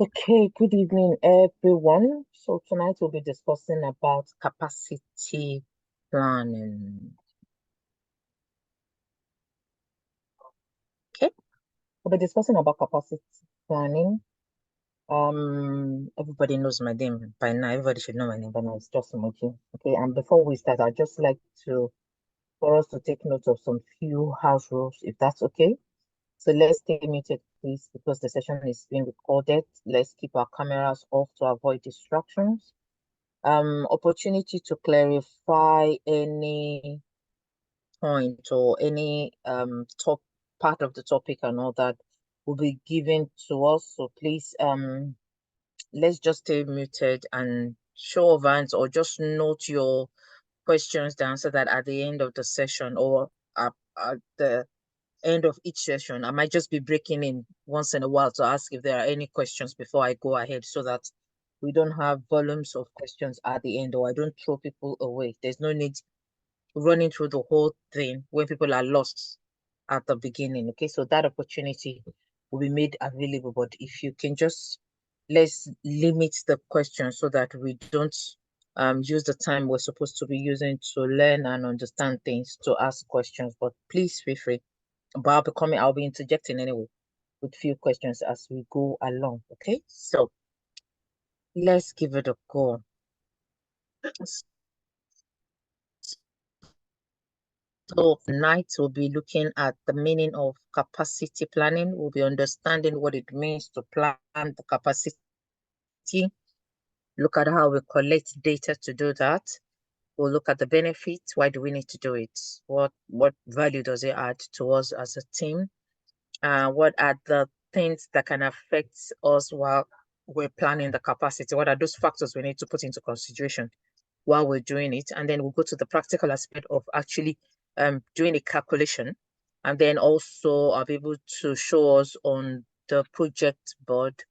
Okay, good evening, everyone. So tonight we'll be discussing about capacity planning. Okay, we'll be discussing about capacity planning. Everybody knows my name by now. Everybody should know my name by now. It's just Moji. Okay, and before we start, I'd just like for us to take note of some few house rules, if that's okay. So let's stay muted, please, because the session is being recorded. Let's keep our cameras off to avoid distractions. Opportunity to clarify any point or any top part of the topic and all that will be given to us. So please let's just stay muted and show of hands or just note your questions down so that at the end of the session or at the end of each session, I might just be breaking in once in a while to ask if there are any questions before I go ahead so that we don't have volumes of questions at the end or I don't throw people away. There's no need running through the whole thing when people are lost at the beginning. Okay, so that opportunity will be made available. But if you can just let's limit the questions so that we don't use the time we're supposed to be using to learn and understand things to ask questions. But please feel free. But I'll be interjecting anyway with few questions as we go along. Okay, so let's give it a go. So tonight we'll be looking at the meaning of capacity planning. We'll be understanding what it means to plan the capacity. Look at how we collect data to do that. We'll look at the benefits. Why do we need to do it? What value does it add to us as a team? What are the things that can affect us while we're planning the capacity? What are those factors we need to put into consideration while we're doing it? And then we'll go to the practical aspect of actually doing a calculation. And then also I'll be able to show us on the project board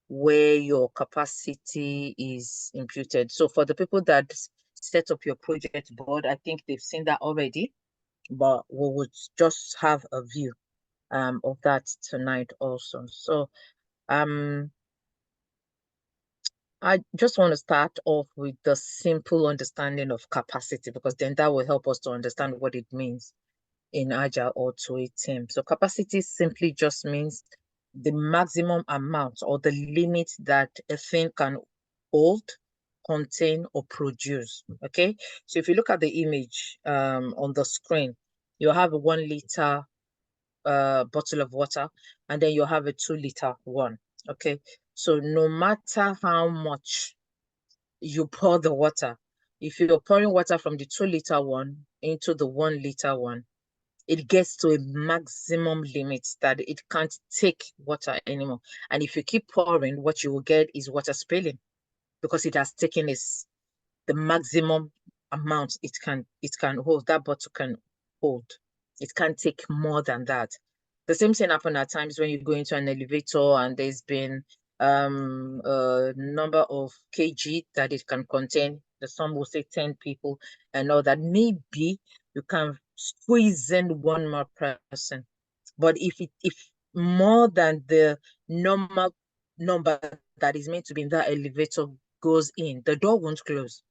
where your capacity is imputed. So for the people that set up your project board, I think they've seen that already, but we would just have a view of that tonight also. So I just want to start off with the simple understanding of capacity because then that will help us to understand what it means in Agile or to a team. So capacity simply just means the maximum amount or the limit that a thing can hold, contain, or produce. Okay. So if you look at the image on the screen, you have a 1 liter bottle of water, and then you have a 2 liter one. Okay. So no matter how much you pour the water, if you're pouring water from the 2 liter one into the 1 liter one, it gets to a maximum limit that it can't take water anymore. And if you keep pouring, what you will get is water spilling because it has taken the maximum amount it can hold. That bottle can hold. It can't take more than that. The same thing happens at times when you go into an elevator and there's been a number of kg that it can contain. Some will say 10 people and all that. Maybe you can squeeze in one more person. But if more than the normal number that is meant to be in that elevator goes in, the door won't close.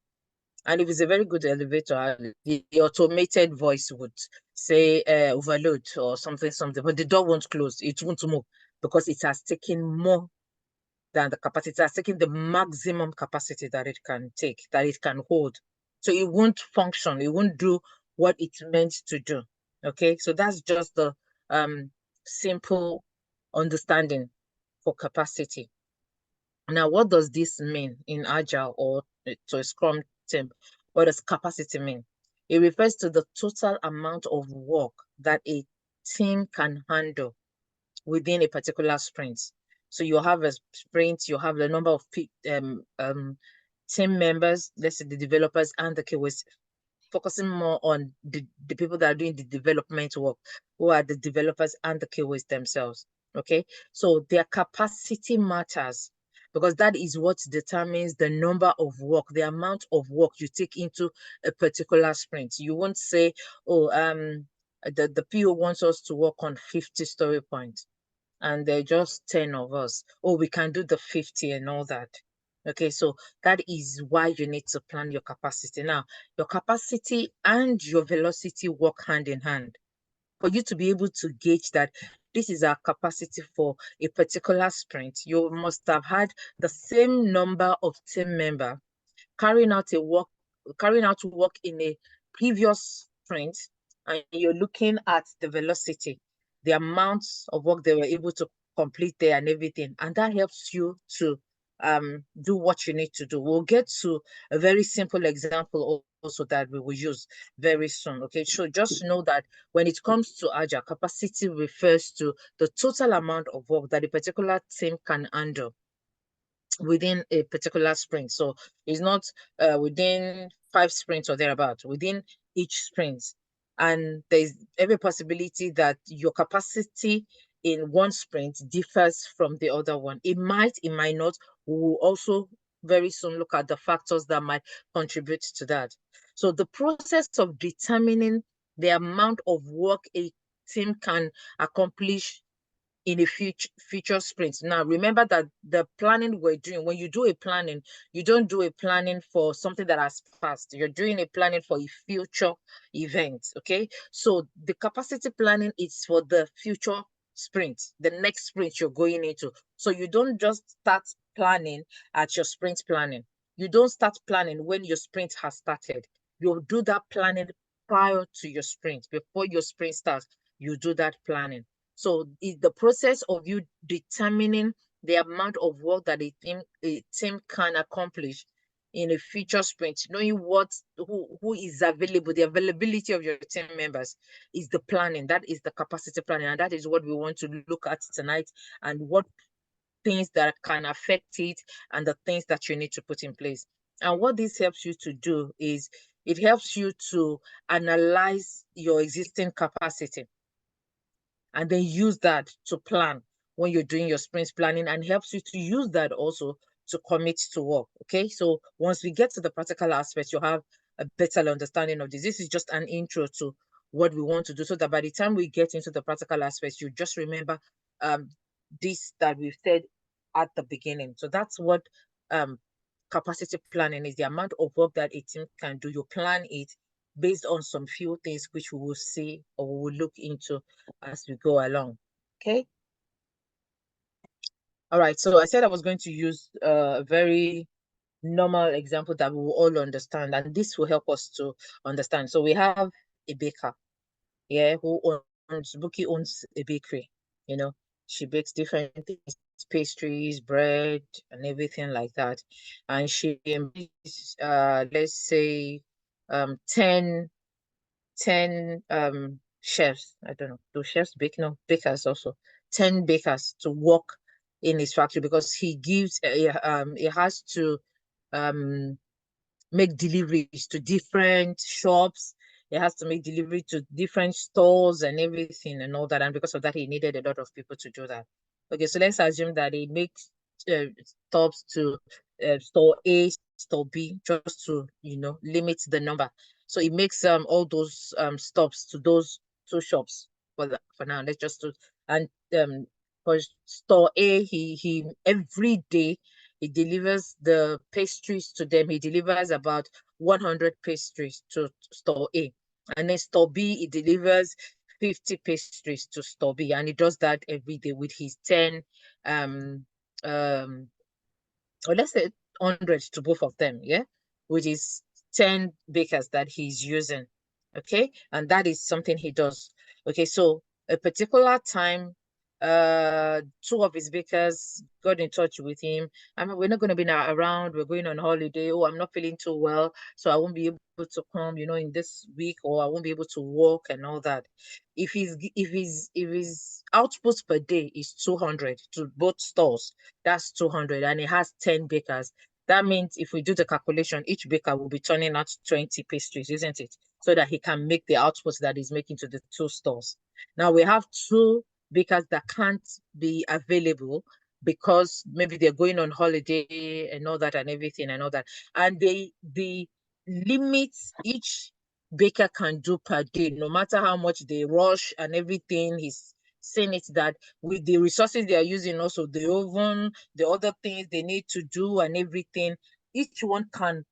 And if it's a very good elevator, the automated voice would say overload or something, but the door won't close. It won't move because it has taken more than the capacity. It has taken the maximum capacity that it can take, that it can hold. So it won't function. It won't do what it's meant to do. Okay, so that's just the simple understanding for capacity. Now, what does this mean in Agile or to a Scrum team? What does capacity mean? It refers to the total amount of work that a team can handle within a particular sprint. So you have a sprint, you have the number of team members, let's say the developers and the KYC, focusing more on the people that are doing the development work, who are the developers and the KYC themselves. Okay, so their capacity matters because that is what determines the number of work, the amount of work you take into a particular sprint. You won't say, oh, the PO wants us to work on 50 story points. and there are just 10 of us. Oh, we can do the 50 and all that. Okay, so that is why you need to plan your capacity. Now, your capacity and your velocity work hand in hand. For you to be able to gauge that this is our capacity for a particular sprint, you must have had the same number of team member carrying out work in a previous sprint, and you're looking at the velocity, the amounts of work they were able to complete there and everything, and that helps you to do what you need to do. We'll get to a very simple example also that we will use very soon. Okay, so just know that when it comes to agile, capacity refers to the total amount of work that a particular team can handle within a particular sprint. So it's not within 5 sprints or thereabout, within each sprint. And there's every possibility that your capacity in one sprint differs from the other one. It might not. We will also very soon look at the factors that might contribute to that. So the process of determining the amount of work a team can accomplish in a future sprint. Now, remember that the planning we're doing, when you do a planning, you don't do a planning for something that has passed. You're doing a planning for a future event, okay? So the capacity planning is for the future sprint, the next sprint you're going into. So you don't just start planning at your sprint planning. You don't start planning when your sprint has started. You'll do that planning prior to your sprint. Before your sprint starts, you do that planning. So it's the process of you determining the amount of work that a team can accomplish in a future sprint, knowing who is available, the availability of your team members is the planning. That is the capacity planning, and that is what we want to look at tonight, and what things that can affect it and the things that you need to put in place. And what this helps you to do is it helps you to analyze your existing capacity and then use that to plan when you're doing your sprint planning, and helps you to use that also to commit to work. Okay, so once we get to the practical aspect, you'll have a better understanding of this. This is just an intro to what we want to do, so that by the time we get into the practical aspects, you just remember this that we've said at the beginning. So that's what capacity planning is: the amount of work that a team can do. You plan it based on some few things which we will see or we will look into as we go along. Okay. All right. So I said I was going to use a very normal example that we will all understand, and this will help us to understand. So we have a baker, yeah, who Buki owns a bakery. You know, she bakes different things, pastries, bread, and everything like that. And she employs, let's say, 10 chefs. I don't know. Do chefs bake? No, bakers also. 10 bakers to work in his factory, because he has to um make deliveries to different shops. He has to make delivery to different stores and everything and all that. And because of that, he needed a lot of people to do that. Okay, so let's assume that he makes stops to store A, store B, just to limit the number. So he makes all those stops to those two shops for now. Let's just do, and for store A, he every day he delivers the pastries to them. He delivers about 100 pastries to store A. And then store B, he delivers 50 pastries to store B. And he does that every day with his 10, or let's say 100 to both of them, yeah? With his 10 bakers that he's using, okay? And that is something he does. Okay, so a particular time, two of his bakers got in touch with him. I mean, we're not going to be now around, we're going on holiday. Oh, I'm not feeling too well, so I won't be able to come, in this week, or I won't be able to walk and all that. If his output per day is 200 to both stores, that's 200, and it has 10 bakers. That means if we do the calculation, each baker will be turning out 20 pastries, isn't it? So that he can make the output that he's making to the two stores. Now we have two bakers that can't be available because maybe they're going on holiday and all that and everything and all that. And the limits each baker can do per day, no matter how much they rush and everything, he's seen it that with the resources they are using, also the oven, the other things they need to do and everything, each one can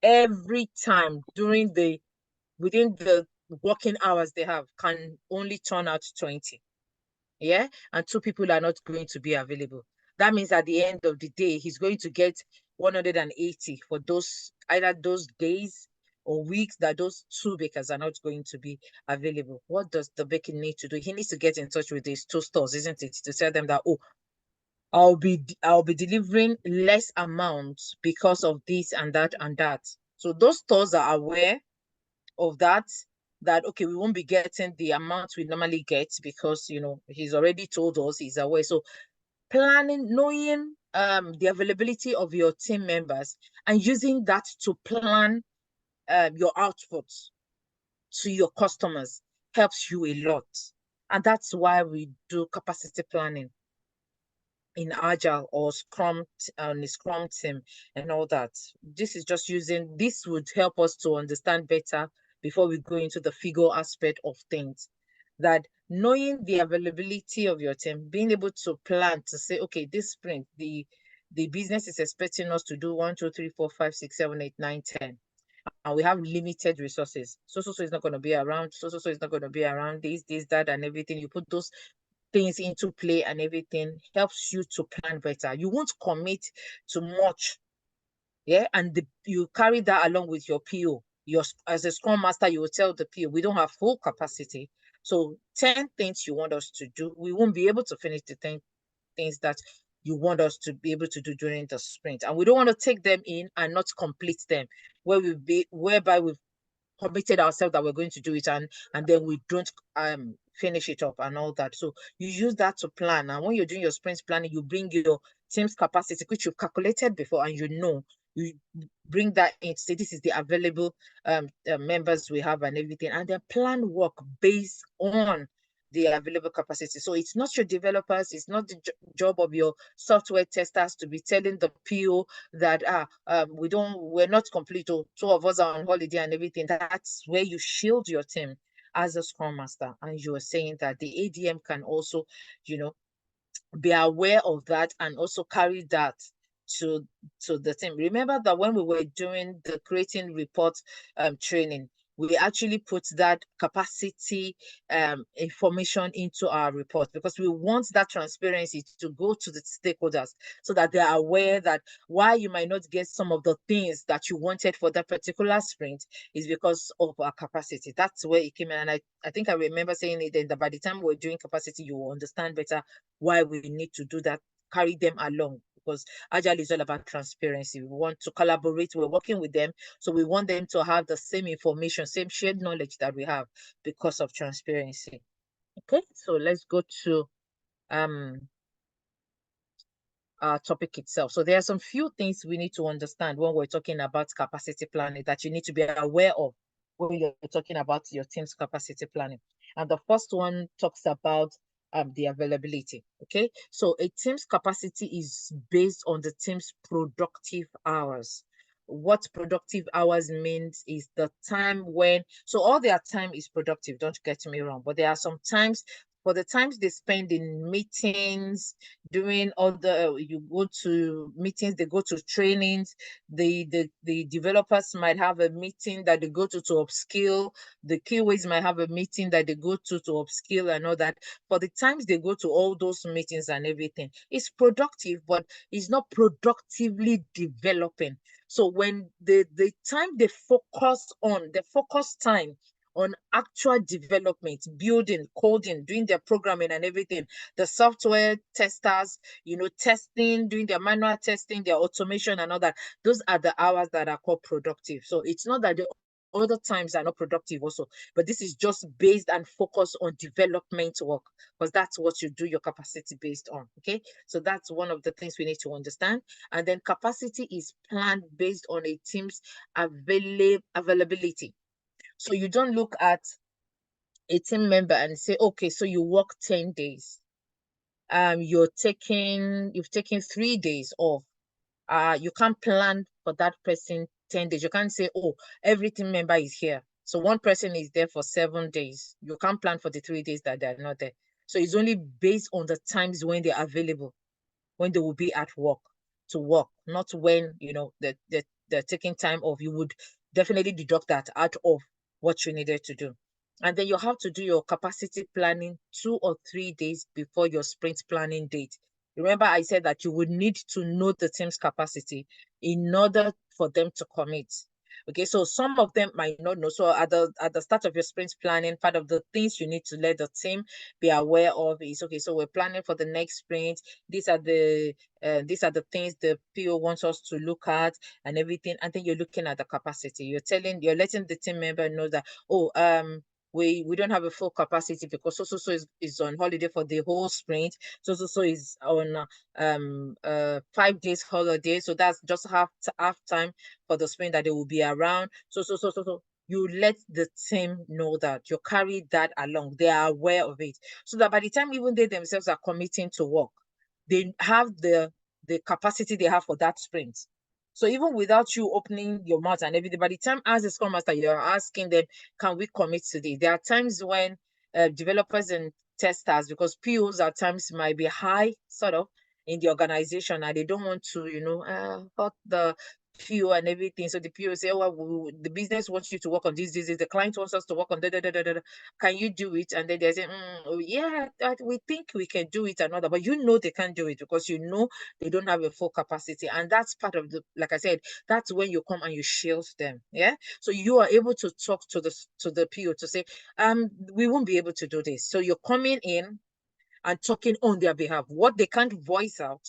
every time within the working hours they have can only turn out 20. Yeah. And 2 people are not going to be available. That means at the end of the day, he's going to get 180 for either those days or weeks that those 2 bakers are not going to be available. What does the baker need to do? He needs to get in touch with these 2 stores, isn't it? To tell them that, oh, I'll be delivering less amounts because of this and that and that. So those stores are aware of that, okay, we won't be getting the amount we normally get because he's already told us, he's aware. So planning, knowing the availability of your team members and using that to plan your outputs to your customers helps you a lot. And that's why we do capacity planning in Agile or Scrum and the Scrum team and all that. This would help us to understand better before we go into the figure aspect of things. That knowing the availability of your team, being able to plan to say, okay, this sprint, the business is expecting us to do 1, 2, 3, 4, 5, 6, 7, 8, 9, 10. And we have limited resources. So is not going to be around. So is not going to be around this, that, and everything. You put those things into play and everything helps you to plan better. You won't commit to much. Yeah. And you carry that along with your PO. As a Scrum Master, you will tell the PO, we don't have full capacity. So 10 things you want us to do, we won't be able to finish the 10 things that you want us to be able to do during the sprint. And we don't want to take them in and not complete them, whereby we've committed ourselves that we're going to do it and then we don't finish it up and all that. So you use that to plan. And when you're doing your sprint planning, you bring your team's capacity, which you've calculated before, and you bring that in, say this is the available members we have and everything, and then plan work based on the available capacity. So it's not your developers, it's not the job of your software testers to be telling the PO that we're not complete, or 2 of us are on holiday and everything. That's where you shield your team as a Scrum Master. And you are saying that the ADM can also, be aware of that and also carry that to the team. Remember that when we were doing the creating report training, we actually put that capacity information into our report because we want that transparency to go to the stakeholders so that they are aware that why you might not get some of the things that you wanted for that particular sprint is because of our capacity. That's where it came in. And I think I remember saying it, that by the time we're doing capacity, you will understand better why we need to do that, carry them along, because Agile is all about transparency. We want to collaborate. We're working with them. So we want them to have the same information, same shared knowledge that we have because of transparency. Okay, so let's go to our topic itself. So there are some few things we need to understand when we're talking about capacity planning that you need to be aware of when you're talking about your team's capacity planning. And the first one talks about the availability. Okay, so a team's capacity is based on the team's productive hours. What productive hours means is the time when, so all their time is productive, don't get me wrong, but there are some times, for the times they spend in meetings, doing all you go to meetings, they go to trainings, the developers might have a meeting that they go to upskill, the keyways might have a meeting that they go to upskill and all that. For the times they go to all those meetings and everything, it's productive, but it's not productively developing. So when the time they focus time on actual development, building, coding, doing their programming and everything, the software testers, testing, doing their manual testing, their automation and all that, those are the hours that are called productive. So it's not that the other times are not productive also, but this is just based and focused on development work, because that's what you do your capacity based on. Okay, so that's one of the things we need to understand. And then capacity is planned based on a team's availability. So you don't look at a team member and say, okay, so you work 10 days. You've taken 3 days off. You can't plan for that person 10 days. You can't say, oh, every team member is here, so one person is there for 7 days. You can't plan for the 3 days that they're not there. So it's only based on the times when they're available, when they will be at work to work, not when, they're taking time off. You would definitely deduct that out of what you needed to do. And then you have to do your capacity planning 2 or 3 days before your sprint planning date. Remember, I said that you would need to know the team's capacity in order for them to commit. Okay, so some of them might not know. So at the start of your sprint planning, part of the things you need to let the team be aware of is, okay, so we're planning for the next sprint. These are the things the PO wants us to look at and everything. And then you're looking at the capacity. You're letting the team member know that, oh, we don't have a full capacity because so is on holiday for the whole sprint. So is on 5 days holiday. So that's just half time for the sprint that they will be around. So you let the team know that you carry that along. They are aware of it. So that by the time even they themselves are committing to work, they have the capacity they have for that sprint. So even without you opening your mouth and everything, by the time as a scrum master, you're asking them, can we commit today? There are times when developers and testers, because POs at times might be high, sort of, in the organization, and they don't want to, hurt the PO and everything. So the PO say, oh, well, the business wants you to work on this. The client wants us to work on da. Can you do it? And then they say, oh, yeah, we think we can do it another, but they can't do it because they don't have a full capacity. And that's part of like I said, that's when you come and you shield them. Yeah. So you are able to talk to the PO to say, we won't be able to do this. So you're coming in and talking on their behalf. What they can't voice out,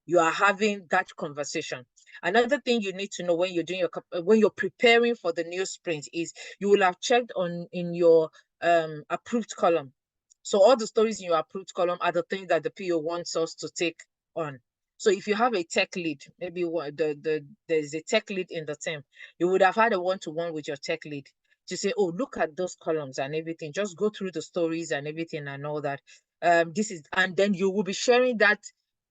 you are having that conversation. Another thing you need to know when you're preparing for the new sprint is you will have checked in your approved column. So all the stories in your approved column are the things that the PO wants us to take on. So if you have a tech lead, maybe there's a tech lead in the team, you would have had a one-to-one with your tech lead to say, oh, look at those columns and everything. Just go through the stories and everything and all that. And then you will be sharing that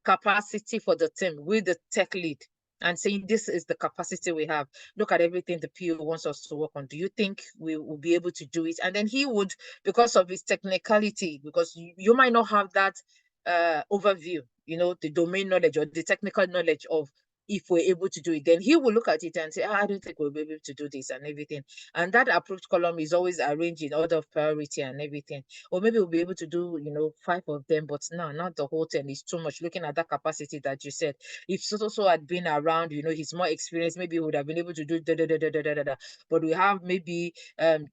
capacity for the team with the tech lead and saying, this is the capacity we have. Look at everything the PO wants us to work on. Do you think we will be able to do it? And then he would, because of his technicality, because you might not have that overview, the domain knowledge or the technical knowledge of if we're able to do it, then he will look at it and say, I don't think we'll be able to do this and everything. And that approved column is always arranged in order of priority and everything. Or maybe we'll be able to do, 5 of them, but no, not the whole 10. It's too much looking at that capacity that you said. If so had been around, he's more experienced, maybe he would have been able to do da. But we have maybe um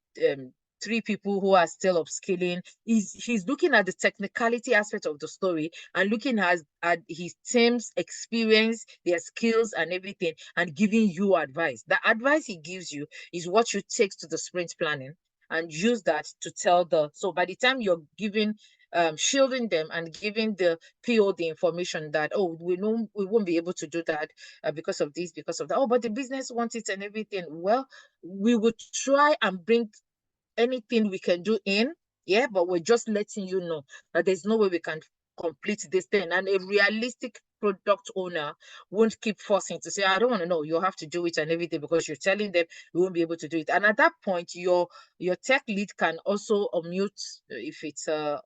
3 people who are still upskilling. He's looking at the technicality aspect of the story and looking at his team's experience, their skills and everything, and giving you advice. The advice he gives you is what you take to the sprint planning and use that to so by the time you're giving shielding them and giving the PO the information that, oh, we know we won't be able to do that because of this, because of that. Oh, but the business wants it and everything. Well, we would try and bring anything we can do in, yeah, but we're just letting you know that there's no way we can complete this thing. And a realistic product owner won't keep forcing to say, I don't want to know, you have to do it and everything, because you're telling them you won't be able to do it. And at that point, your tech lead can also unmute if it's a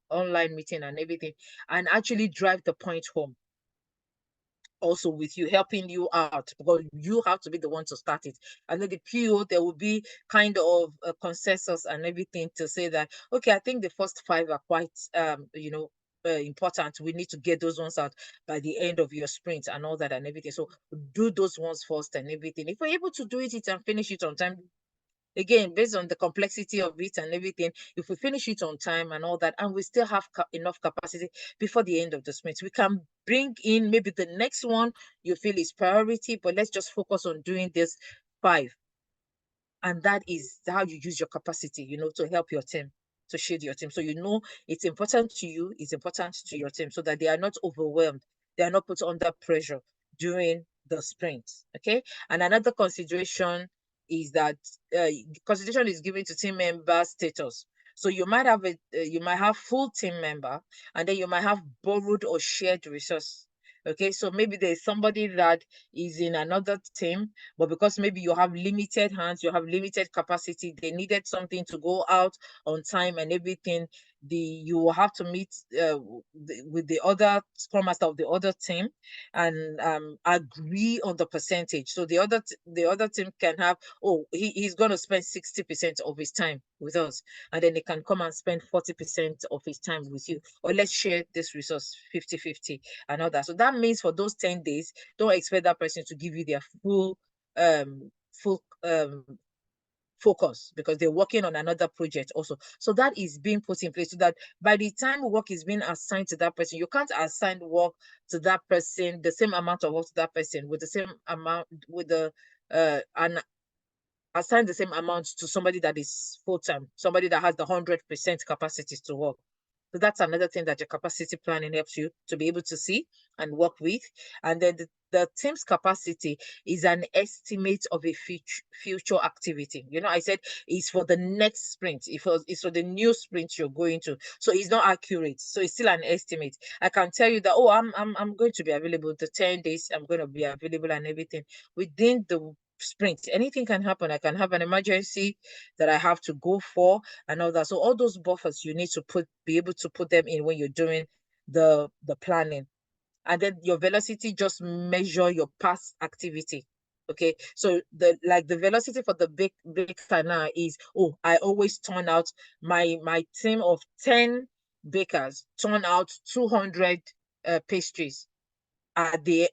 online meeting and everything, and actually drive the point home also with you, helping you out, because you have to be the one to start it. And then the PO, there will be kind of a consensus and everything to say that, okay, I think the first 5 are quite, important. We need to get those ones out by the end of your sprint and all that and everything. So do those ones first and everything. If we're able to do it and finish it on time, again, based on the complexity of it and everything, if we finish it on time and all that, and we still have enough capacity before the end of the sprint, we can bring in maybe the next one you feel is priority, but let's just focus on doing this 5. And that is how you use your capacity, to help your team, to shield your team. So it's important to you, it's important to your team, so that they are not overwhelmed, they are not put under pressure during the sprint. Okay. And another consideration is that consideration is given to team member status. So you might have full team member, and then you might have borrowed or shared resource. Okay, so maybe there's somebody that is in another team, but because maybe you have limited hands, you have limited capacity, they needed something to go out on time and everything. you will have to meet with the other scrum master of the other team and agree on the percentage. So the other team can have, oh, he's going to spend 60% of his time with us, and then they can come and spend 40% of his time with you, or let's share this resource 50-50 and all that. So that means for those 10 days, don't expect that person to give you their full focus, because they're working on another project also. So that is being put in place so that by the time work is being assigned to that person, you can't assign work to that person, the same amount of work to that person with the same amount, with the and assign the same amount to somebody that is full-time, somebody that has the 100% capacity to work. So that's another thing that your capacity planning helps you to be able to see and work with. And then the team's capacity is an estimate of a future activity. You know, I said it's for the next sprint. It's for the new sprint you're going to. So it's not accurate. So it's still an estimate. I can tell you that, oh, I'm going to be available the 10 days. I'm going to be available and everything within the sprint. Anything can happen. I can have an emergency that I have to go for and all that. So all those buffers you need to be able to put them in when you're doing the planning. And then your velocity just measure your past activity. Okay, so the velocity for the baker now is, oh, I always turn out my team of 10 bakers turn out 200 pastries at the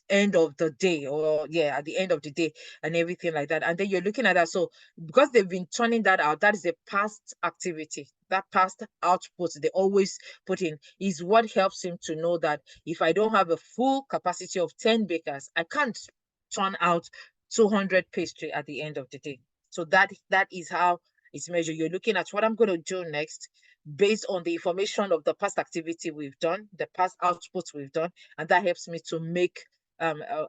end of the day, or yeah, at the end of the day and everything like that. And then you're looking at that. So because they've been turning that out, that is a past activity. That past output they always put in is what helps him to know that if I don't have a full capacity of 10 bakers, I can't turn out 200 pastry at the end of the day. So that is how it's measured. You're looking at what I'm going to do next based on the information of the past activity we've done, the past outputs we've done, and that helps me to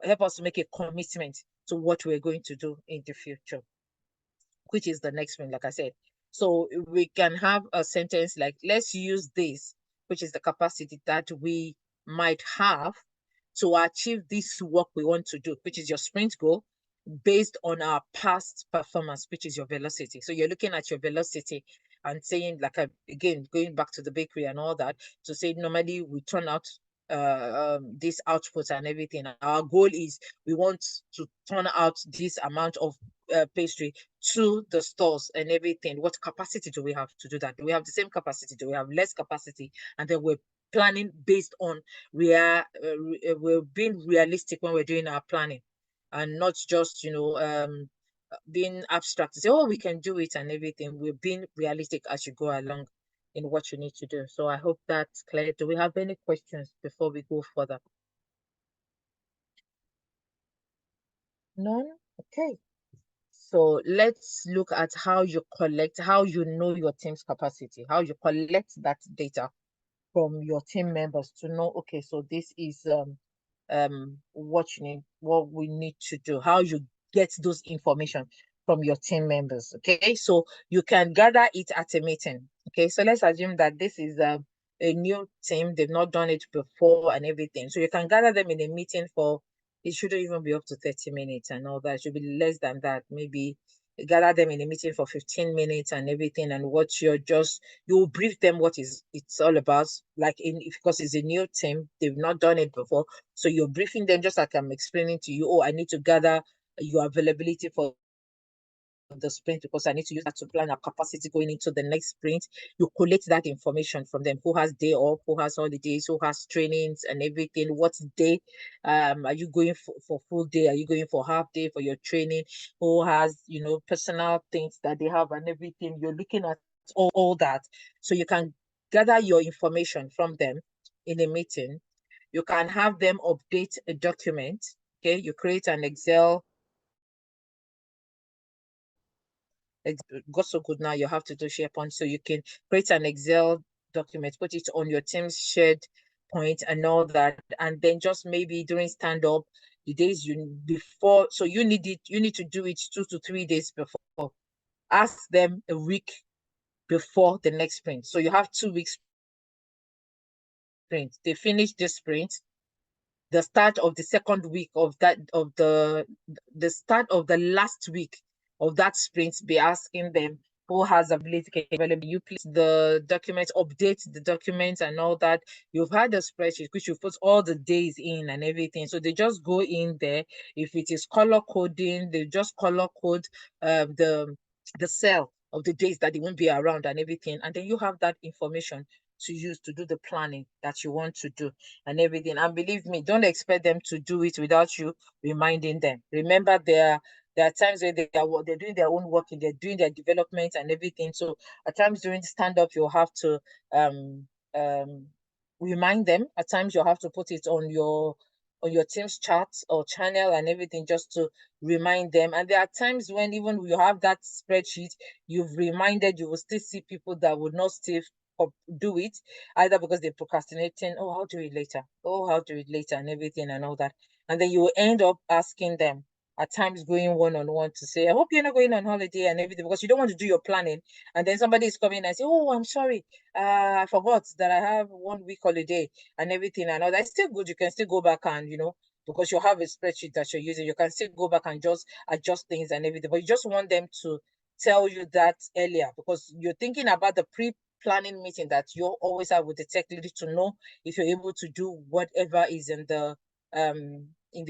help us to make a commitment to what we're going to do in the future, which is the next one, like I said. So we can have a sentence like, let's use this, which is the capacity that we might have to achieve this work we want to do, which is your sprint goal, based on our past performance, which is your velocity. So you're looking at your velocity and saying, like, again, going back to the bakery and all that, to say normally we turn out this output and everything. Our goal is we want to turn out this amount of pastry to the stores and everything. What capacity do we have to do that? Do we have the same capacity? Do we have less capacity? And then we're planning based on we're being realistic when we're doing our planning, and not just being abstract to say, oh, we can do it and everything. We're being realistic as you go along in what you need to do. So I hope that's clear. Do we have any questions before we go further? None? Okay. So let's look at how you know your team's capacity, how you collect that data from your team members to know, okay, so this is what we need to do, how you get those information from your team members. Okay, so you can gather it at a meeting. Okay, so let's assume that this is a new team, they've not done it before and everything. So you can gather them in a meeting for, it shouldn't even be up to 30 minutes and all that. It should be less than that. Maybe gather them in a meeting for 15 minutes and everything, and what you'll brief them what it's all about, like because it's a new team, they've not done it before. So you're briefing them just like I'm explaining to you, oh, I need to gather your availability for the sprint because I need to use that to plan our capacity going into the next sprint. You collect that information from them. Who has day off, who has holidays, who has trainings and everything. What day are you going for full day? Are you going for half day for your training? Who has, personal things that they have and everything. You're looking at all that. So you can gather your information from them in a meeting. You can have them update a document. Okay, you create an Excel. It got so good now, you have to do SharePoint. So you can create an Excel document, put it on your team's shared point and all that. And then just maybe during stand up, the days before, so you need to do it 2 to 3 days before. Ask them a week before the next sprint. So you have 2 weeks sprint. They finish this sprint. The start of the second week of the start of the last week of that sprint, be asking them, who has ability available. You place the documents, update the documents and all that. You've had a spreadsheet which you put all the days in and everything. So they just go in there. If it is color coding, they just color code the cell of the days that they won't be around and everything. And then you have that information to use to do the planning that you want to do and everything. And believe me, don't expect them to do it without you reminding them. Remember, there are times where they're doing their own work and they're doing their development and everything. So at times during stand up, you'll have to um um remind them. At times you'll have to put it on your team's chat or channel and everything just to remind them. And there are times when even you have that spreadsheet, you've reminded, you will still see people that would not still do it, either because they're procrastinating, oh, I'll do it later, oh, I'll do it later and everything and all that. And then you will end up asking them, at times going one-on-one, to say, I hope you're not going on holiday and everything, because you don't want to do your planning. And then somebody is coming and say, oh, I'm sorry, I forgot that I have 1 week holiday and everything and all that. It's still good. You can still go back and, because you have a spreadsheet that you're using, you can still go back and just adjust things and everything. But you just want them to tell you that earlier, because you're thinking about the pre-planning meeting that you always have with the tech lead to know if you're able to do whatever is in the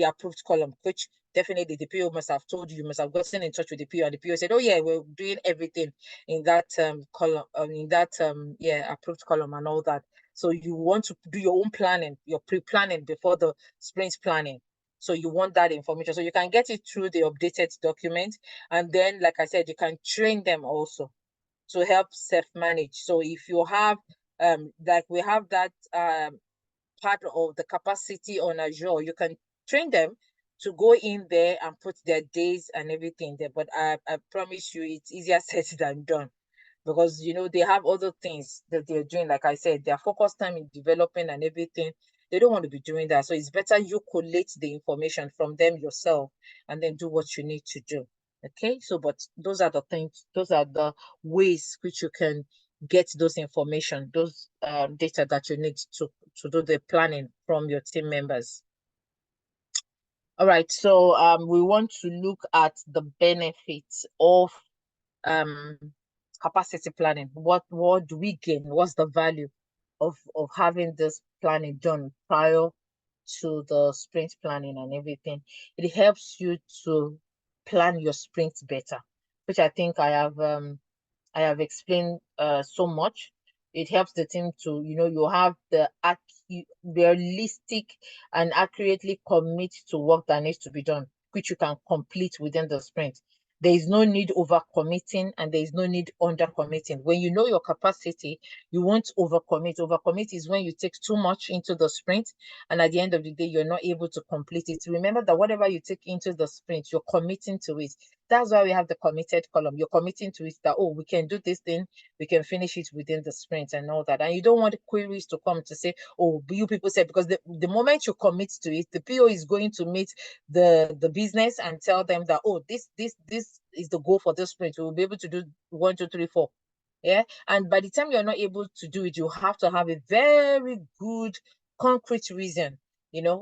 approved column, which definitely the PO must have told you. You must have gotten in touch with the PO, and the PO said, oh yeah, we're doing everything in that column, approved column and all that. So you want to do your own planning, your pre-planning before the sprint planning. So you want that information. So you can get it through the updated document. And then, like I said, you can train them also to help self-manage. So if you have, like we have that part of the capacity on Azure, you can train them to go in there and put their days and everything there. But I promise you, it's easier said than done, because they have other things that they're doing. Like I said, their focus time in developing and everything, they don't want to be doing that. So it's better you collate the information from them yourself and then do what you need to do. Okay, so but those are the things, those are the ways which you can get those information, those data that you need to do the planning from your team members. All right, so we want to look at the benefits of capacity planning. What do we gain? What's the value of having this planning done prior to the sprint planning and everything? It helps you to plan your sprints better, which I think I have explained so much. It helps the team to, you have the realistic and accurately commit to work that needs to be done, which you can complete within the sprint. There is no need over committing and there is no need under committing. When you know your capacity, you won't overcommit. Overcommit is when you take too much into the sprint and at the end of the day, you're not able to complete it. Remember that whatever you take into the sprint, you're committing to it. That's why we have the committed column. You're committing to it that, oh, we can do this thing, we can finish it within the sprint and all that. And you don't want queries to come to say, oh, you people said, because the moment you commit to it, the PO is going to meet the business and tell them that, oh, this is the goal for this sprint. We will be able to do 1, 2, 3, 4. Yeah. And by the time you're not able to do it, you have to have a very good concrete reason,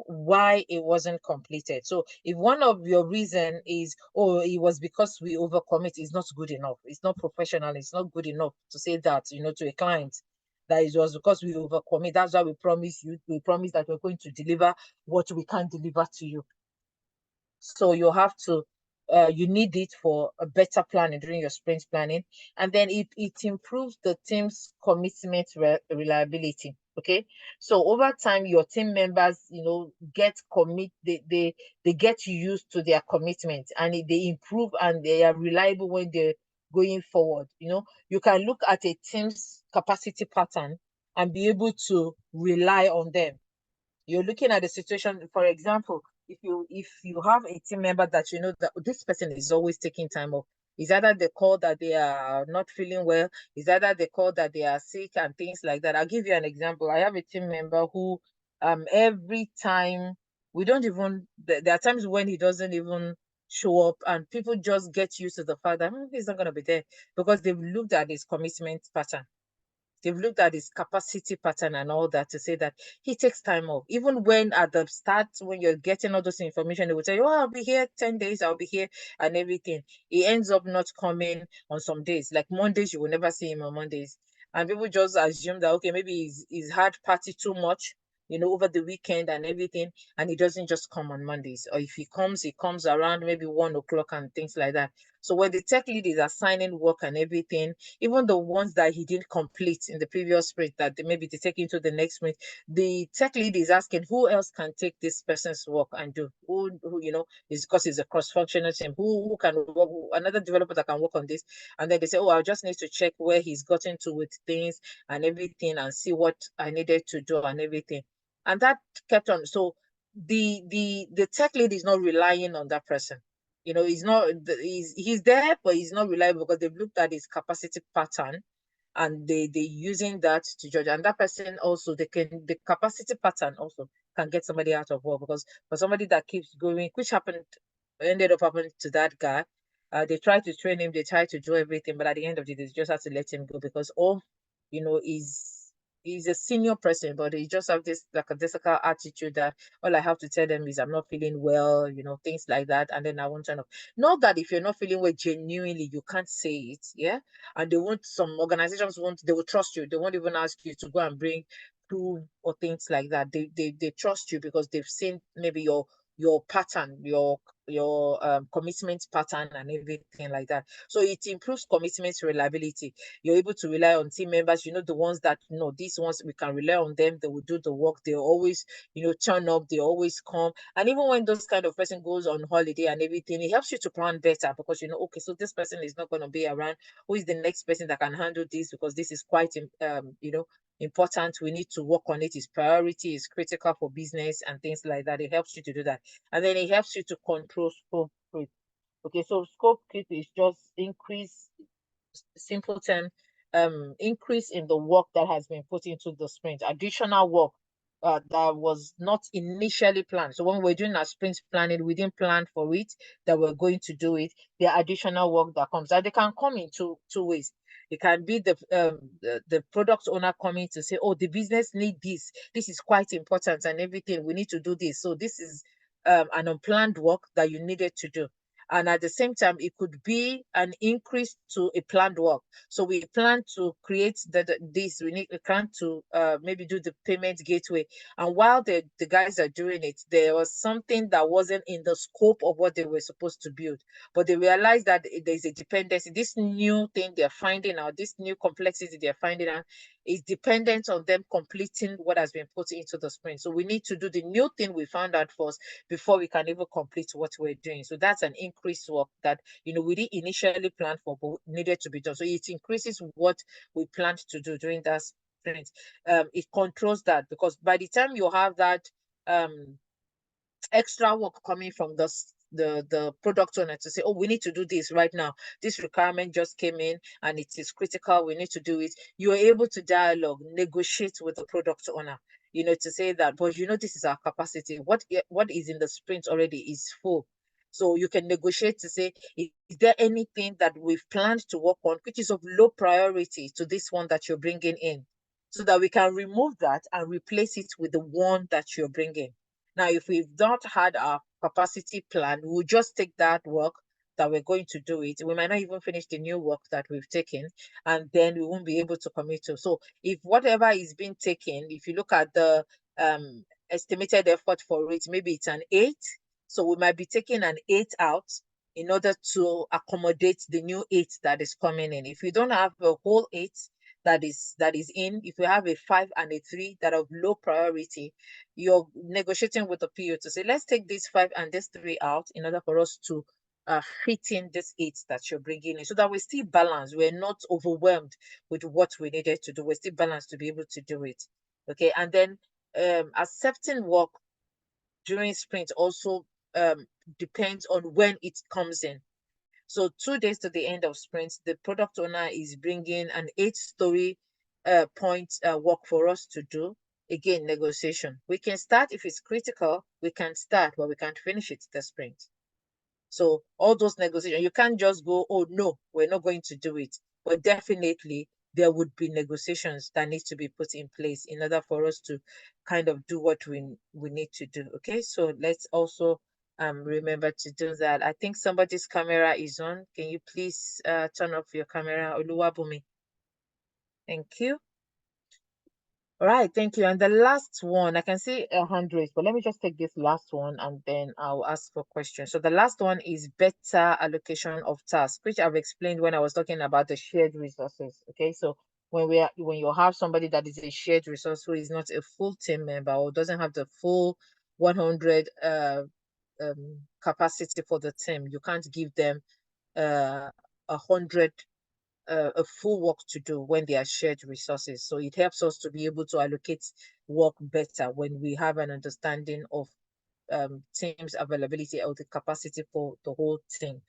why it wasn't completed. So if one of your reason is, oh, it was because we overcommit, it's not good enough. It's not professional. It's not good enough to say that, to a client, that it was because we overcommit. That's why we promise that we're going to deliver what we can't deliver to you. So you have to, you need it for a better planning during your sprint planning. And then it improves the team's commitment reliability. Okay. So over time, your team members, get they get used to their commitment and they improve and they are reliable when they're going forward. You can look at a team's capacity pattern and be able to rely on them. You're looking at the situation, for example, if you have a team member that that this person is always taking time off, is either they call that they are not feeling well, is either they call that they are sick and things like that. I'll give you an example. I have a team member who every time we don't even there are times when he doesn't even show up and people just get used to the fact that he's not going to be there because they've looked at his commitment pattern. they've looked at his capacity pattern and all that to say that he takes time off. Even when at the start, when you're getting all those information, they will tell you, oh, I'll be here 10 days, I'll be here and everything. He ends up not coming on some days. Like Mondays, you will never see him on Mondays. And people just assume that, okay, maybe he's had party too much, over the weekend and everything, and he doesn't just come on Mondays. Or if he comes around maybe 1 o'clock and things like that. So when the tech lead is assigning work and everything, even the ones that he didn't complete in the previous sprint that maybe they take into the next sprint, the tech lead is asking who else can take this person's work and do who is, because it's a cross-functional team, who can work, another developer that can work on this. And then they say, oh, I just need to check where he's gotten to with things and everything and see what I needed to do and everything. And that kept on. So the tech lead is not relying on that person. He's not, he's there, but he's not reliable because they've looked at his capacity pattern and they using that to judge. And that person also, the capacity pattern also can get somebody out of work, because for somebody that keeps going, which ended up happening to that guy, they tried to train him, they tried to do everything, but at the end of the day, they just had to let him go because he's a senior person, but he just have this like a difficult attitude that all I have to tell them is I'm not feeling well, things like that, and then I won't turn up. Not that if you're not feeling well genuinely, you can't say it, yeah. And some organizations they will trust you. They won't even ask you to go and bring proof or things like that. They trust you because they've seen maybe your pattern, your commitment pattern and everything like that. So it improves commitment reliability. You're able to rely on team members, the ones that these ones we can rely on them, they will do the work, they always turn up, they always come. And even when those kind of person goes on holiday and everything, it helps you to plan better because okay, so this person is not going to be around. Who is the next person that can handle this? Because this is quite important. We need to work on it. Its priority is critical for business and things like that. It helps you to do that. And then it helps you to control scope creep. Okay, so scope creep is just simple term, increase in the work that has been put into the sprint, additional work that was not initially planned. So when we're doing our sprint planning, we didn't plan for it, that we're going to do it. The additional work that comes, and they can come in two ways. It can be the product owner coming to say, oh, the business need this. This is quite important and everything. We need to do this. So this is an unplanned work that you needed to do. And at the same time, it could be an increase to a planned work. So we plan to create this. We plan to maybe do the payment gateway. And while the guys are doing it, there was something that wasn't in the scope of what they were supposed to build. But they realized that there's a dependency. This new thing they're finding out, this new complexity they're finding out, is dependent on them completing what has been put into the sprint. So we need to do the new thing we found out first before we can even complete what we're doing. So that's an increased work that we didn't initially plan for, but needed to be done. So it increases what we planned to do during that sprint. It controls that, because by the time you have that extra work coming from the product owner to say, oh, we need to do this right now. This requirement just came in and it is critical. We need to do it. You're able to dialogue, negotiate with the product owner, to say that, but this is our capacity. What is in the sprint already is full. So you can negotiate to say, is there anything that we've planned to work on, which is of low priority to this one that you're bringing in, so that we can remove that and replace it with the one that you're bringing. Now, if we've not had our capacity plan, we'll just take that work that we're going to do it. We might not even finish the new work that we've taken, and then we won't be able to commit to. So if whatever is being taken, if you look at the estimated effort for it, maybe it's an 8. So we might be taking an 8 out in order to accommodate the new 8 that is coming in. If you don't have a whole 8 that is in, if you have a 5 and a 3 that are of low priority, you're negotiating with the PO to say, let's take this 5 and this 3 out in order for us to fit in this 8 that you're bringing in, so that we still balance. We're not overwhelmed with what we needed to do. We're still balanced to be able to do it. Okay, and then accepting work during sprint also depends on when it comes in. So 2 days to the end of sprint, the product owner is bringing an 8-story point work for us to do. Again, negotiation. We can start if it's critical, we can start, but we can't finish it the sprint. So all those negotiations, you can't just go, oh no, we're not going to do it. But definitely there would be negotiations that need to be put in place in order for us to kind of do what we need to do. Okay, so let's also remember to do that. I think somebody's camera is on. Can you please turn off your camera, Oluwabumi? Thank you. All right, thank you. And the last one, I can see 100, but let me just take this last one and then I'll ask for questions. So the last one is better allocation of tasks, which I've explained when I was talking about the shared resources. Okay, so when you have somebody that is a shared resource who is not a full team member or doesn't have the full 100 capacity for the team, you can't give them 100 a full work to do when they are shared resources. So it helps us to be able to allocate work better when we have an understanding of team's availability or the capacity for the whole team.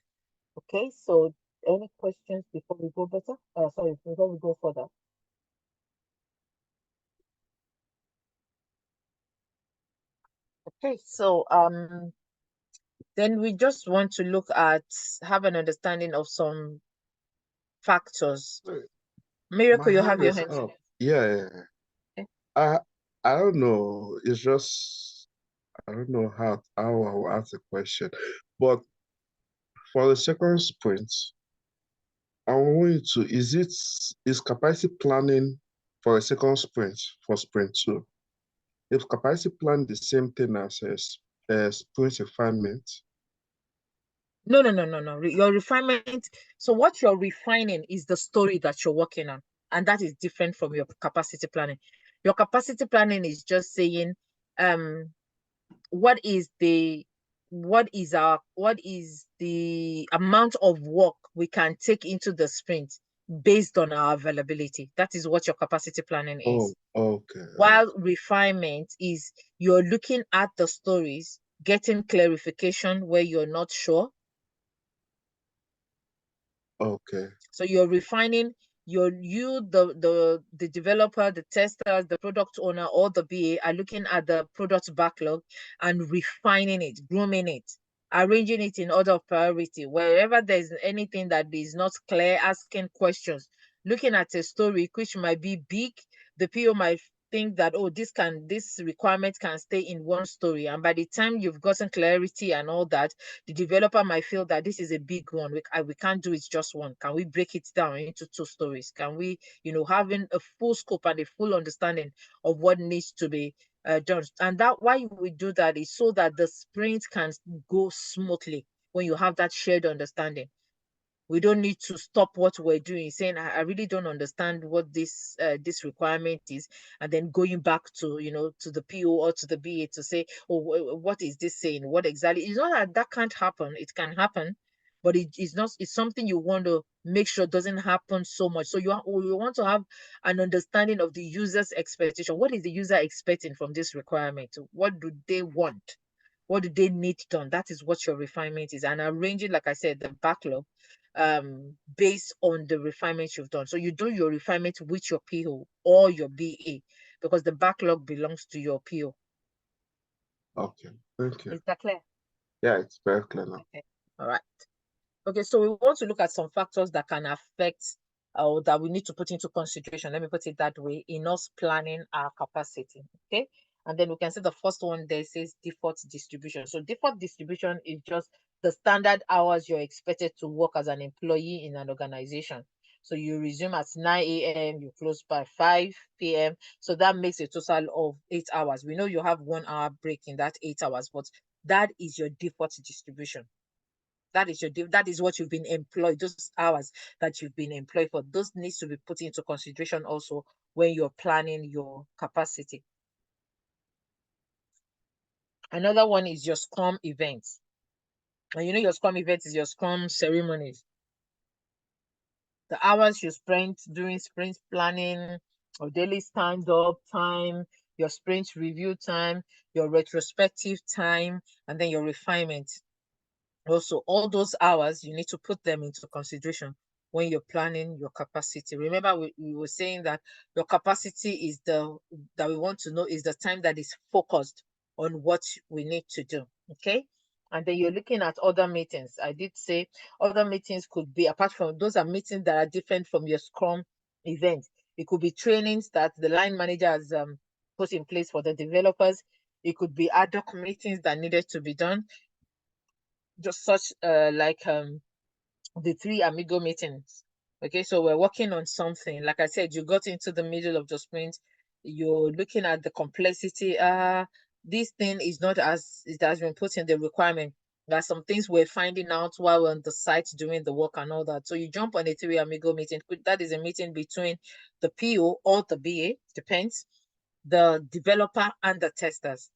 Okay, so any questions before we go better? Sorry, before we go further. Okay, so then we just want to look at, have an understanding of some factors. Miracle, My you hand have your is hands. up. Yeah. Okay. I don't know. It's just I don't know how I will ask the question. But for the second sprint, I want you to is capacity planning for a second sprint for sprint 2? If capacity plan the same thing as sprint refinement? No. Your refinement. So what you're refining is the story that you're working on, and that is different from your capacity planning. Your capacity planning is just saying, what is the amount of work we can take into the sprint based on our availability. That is what your capacity planning Oh, is. okay. While refinement is you're looking at the stories, getting clarification where you're not sure. Okay. So you're refining the developer, the testers, the product owner, or the BA are looking at the product backlog and refining it, grooming it, arranging it in order of priority. Wherever there's anything that is not clear, asking questions, looking at a story which might be big, the PO might think that, oh, this requirement can stay in one story. And by the time you've gotten clarity and all that, the developer might feel that this is a big one. We can't do it just one. Can we break it down into 2 stories? Can we, having a full scope and a full understanding of what needs to be done? And that why we do that is so that the sprint can go smoothly when you have that shared understanding. We don't need to stop what we're doing, saying, I really don't understand what this requirement is, and then going back to, to the PO or to the BA to say, oh, what is this saying? What exactly? It's not that that can't happen. It can happen, but it's not. It's something you want to make sure doesn't happen so much. So you want to have an understanding of the user's expectation. What is the user expecting from this requirement? What do they want? What do they need done? That is what your refinement is. And arranging, like I said, the backlog based on the refinement you've done. So you do your refinement with your PO or your BA because the backlog belongs to your PO. Okay. Thank you. Is that clear? Yeah, it's very clear now. Okay. All right. Okay, so we want to look at some factors that can affect or that we need to put into consideration. Let me put it that way in us planning our capacity. Okay. And then we can see the first one there says default distribution. So default distribution is just the standard hours you're expected to work as an employee in an organization. So you resume at 9 a.m., you close by 5 p.m. So that makes a total of 8 hours. We know you have 1 hour break in that 8 hours, but that is your default distribution. That is what you've been employed, those hours that you've been employed for. Those needs to be put into consideration also when you're planning your capacity. Another one is your Scrum events. And your Scrum events is your Scrum ceremonies. The hours you spent during sprint planning or daily stand-up time, your sprint review time, your retrospective time, and then your refinement. Also, all those hours, you need to put them into consideration when you're planning your capacity. Remember, we were saying that your capacity is that we want to know is the time that is focused on what we need to do. Okay. And then you're looking at other meetings. I did say other meetings could be, apart from those are meetings that are different from your Scrum events. It could be trainings that the line manager has put in place for the developers. It could be ad hoc meetings that needed to be done. Just such like the 3 Amigo meetings. Okay, so we're working on something. Like I said, you got into the middle of the sprint, you're looking at the complexity. This thing is not as it has been put in the requirement. There are some things we're finding out while we're on the site doing the work and all that. So you jump on a 3 Amigo meeting. That is a meeting between the PO or the BA, depends, the developer and the testers,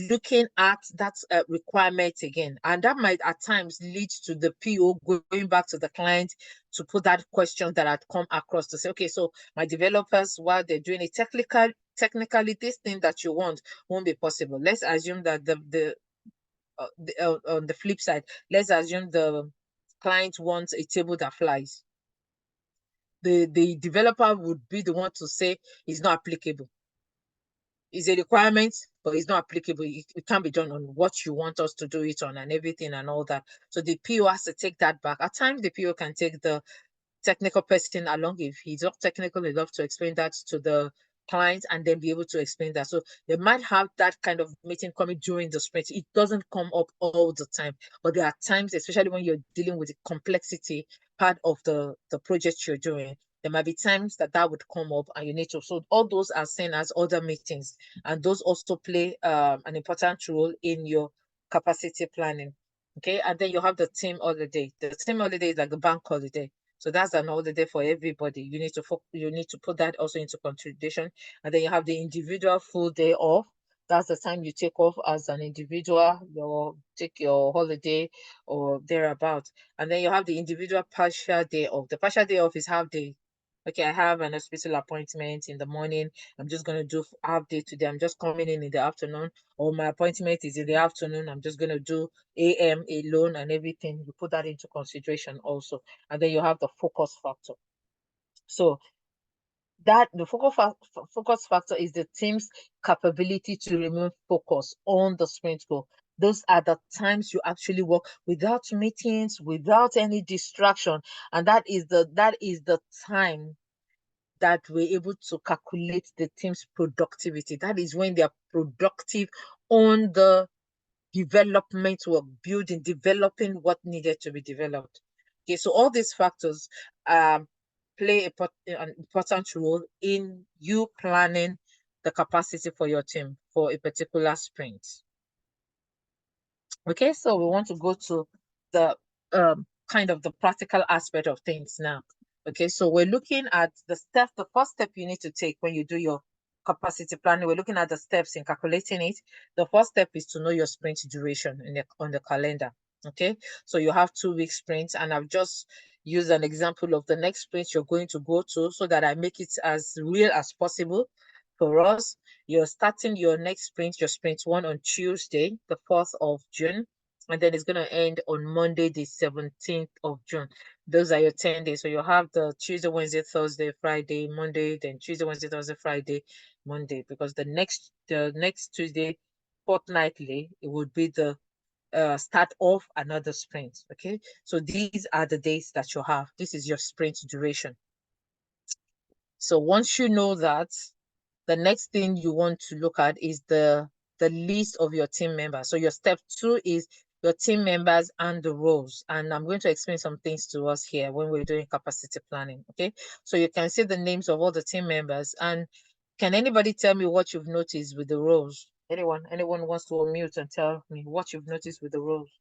looking at that requirement again. And that might at times lead to the PO going back to the client to put that question that had come across to say, okay, so my developers, while they're doing it technically, this thing that you want won't be possible. Let's assume that on the flip side, let's assume the client wants a table that flies. The developer would be the one to say it's not applicable. It's a requirement, but it's not applicable. It can't be done on what you want us to do it on and everything and all that. So the PO has to take that back. At times, the PO can take the technical person along if he's not technical enough to explain that to the client and then be able to explain that. So they might have that kind of meeting coming during the sprint. It doesn't come up all the time, but there are times, especially when you're dealing with the complexity part of the project you're doing, there might be times that that would come up and you need to. So all those are seen as other meetings, and those also play an important role in your capacity planning. Okay, and then you have the team holiday. The team holiday is like the bank holiday. So that's an holiday for everybody. You need to put that also into consideration. And then you have the individual full day off. That's the time you take off as an individual, you take your holiday or thereabout. And then you have the individual partial day off. The partial day off is half day. Okay, I have an hospital appointment in the morning. I'm just going to do half day today. I'm just coming in the afternoon, or my appointment is in the afternoon. I'm just going to do AM alone and everything. You put that into consideration also. And then you have the focus factor. So that the focus factor is the team's capability to remain focused on the sprint goal. Those are the times you actually work without meetings, without any distraction, and that is the time that we're able to calculate the team's productivity. That is when they are productive on the development work, building, developing what needed to be developed. Okay, so all these factors play an important role in you planning the capacity for your team for a particular sprint. Okay, so we want to go to the kind of the practical aspect of things now. Okay, so we're looking at the first step you need to take when you do your capacity planning. We're looking at the steps in calculating it. The first step is to know your sprint duration on the calendar. Okay, so you have 2-week sprints, and I've just used an example of the next sprint you're going to go to so that I make it as real as possible for us. You're starting your next sprint, your sprint 1 on Tuesday, the 4th of June, and then it's going to end on Monday, the 17th of June. Those are your 10 days. So you have the Tuesday, Wednesday, Thursday, Friday, Monday, then Tuesday, Wednesday, Thursday, Friday, Monday, because the next Tuesday, fortnightly, it would be the start of another sprint. Okay, so these are the days that you have. This is your sprint duration. So once you know that, the next thing you want to look at is the list of your team members. So your step 2 is your team members and the roles. And I'm going to explain some things to us here when we're doing capacity planning. Okay, so you can see the names of all the team members. And can anybody tell me what you've noticed with the roles? Anyone wants to unmute and tell me what you've noticed with the roles?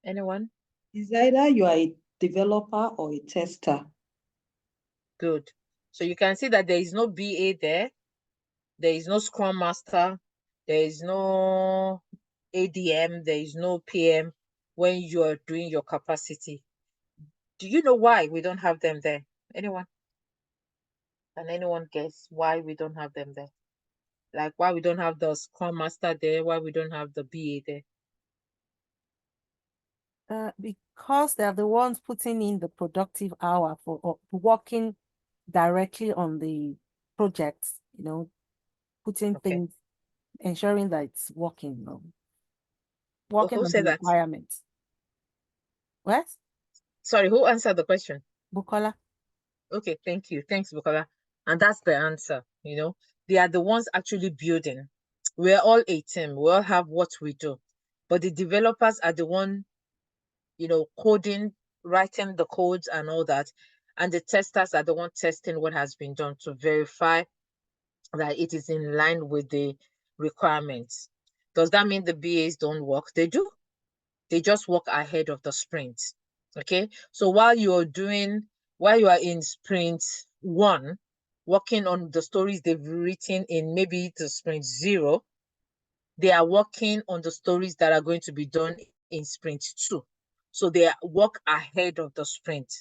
Anyone? It's either you are a developer or a tester. Good. So you can see that there is no BA there. There is no Scrum Master. There is no ADM. There is no PM when you are doing your capacity. Do you know why we don't have them there? Anyone? Can anyone guess why we don't have them there? Like why we don't have the Scrum Master there? Why we don't have the BA there? Because they're the ones putting in the productive hour for working directly on the projects, putting Okay. things, ensuring that it's working, working Who on said the that? requirements. What? Sorry, who answered the question? Bukola. Okay, thank you. Thanks, Bukola. And that's the answer, you know. They are the ones actually building. We're all a team. We all have what we do. But the developers are the one, you know, coding, writing the codes and all that. And the testers are the one testing what has been done to verify that it is in line with the requirements. Does that mean the BAs don't work? They do. They just work ahead of the sprint. Okay. So while you are in sprint 1, working on the stories they've written in maybe the sprint 0, they are working on the stories that are going to be done in sprint 2. So they work ahead of the sprint.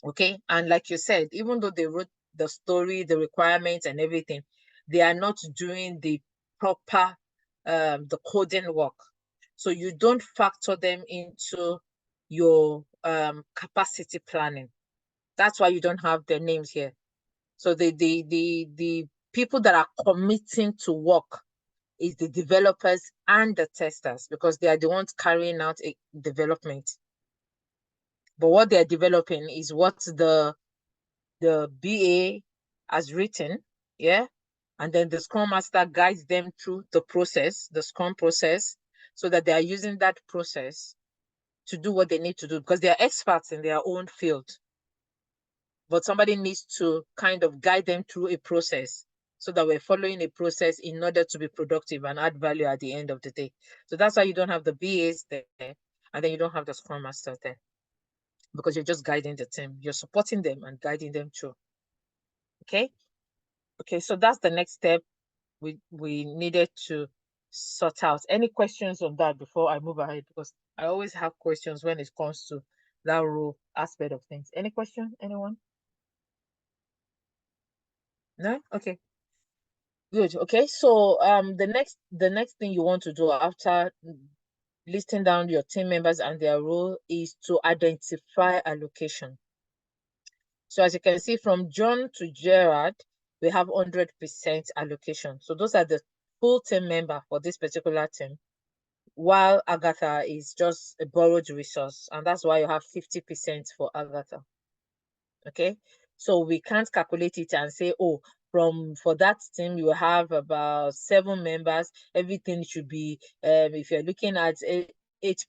Okay. And like you said, even though they wrote the story, the requirements and everything, they are not doing the proper the coding work. So you don't factor them into your capacity planning. That's why you don't have their names here. So the people that are committing to work is the developers and the testers, because they are the ones carrying out a development. But what they're developing is what the BA has written, yeah? And then the Scrum Master guides them through the process, the Scrum process, so that they are using that process to do what they need to do, because they are experts in their own field. But somebody needs to kind of guide them through a process so that we're following a process in order to be productive and add value at the end of the day. So that's why you don't have the BAs there, and then you don't have the Scrum Masters there, because you're just guiding the team. You're supporting them and guiding them through. Okay. Okay, so that's the next step we needed to sort out. Any questions on that before I move ahead? Because I always have questions when it comes to that role aspect of things. Any question, anyone? No? Okay. Good. Okay, so the next thing you want to do after listing down your team members and their role is to identify allocation. So as you can see, from John to Gerard, we have 100% allocation. So those are the full team member for this particular team, while Agatha is just a borrowed resource. And that's why you have 50% for Agatha. Okay. So we can't calculate it and say, oh, for that team, you have about 7 members. Everything should be, if you're looking at 8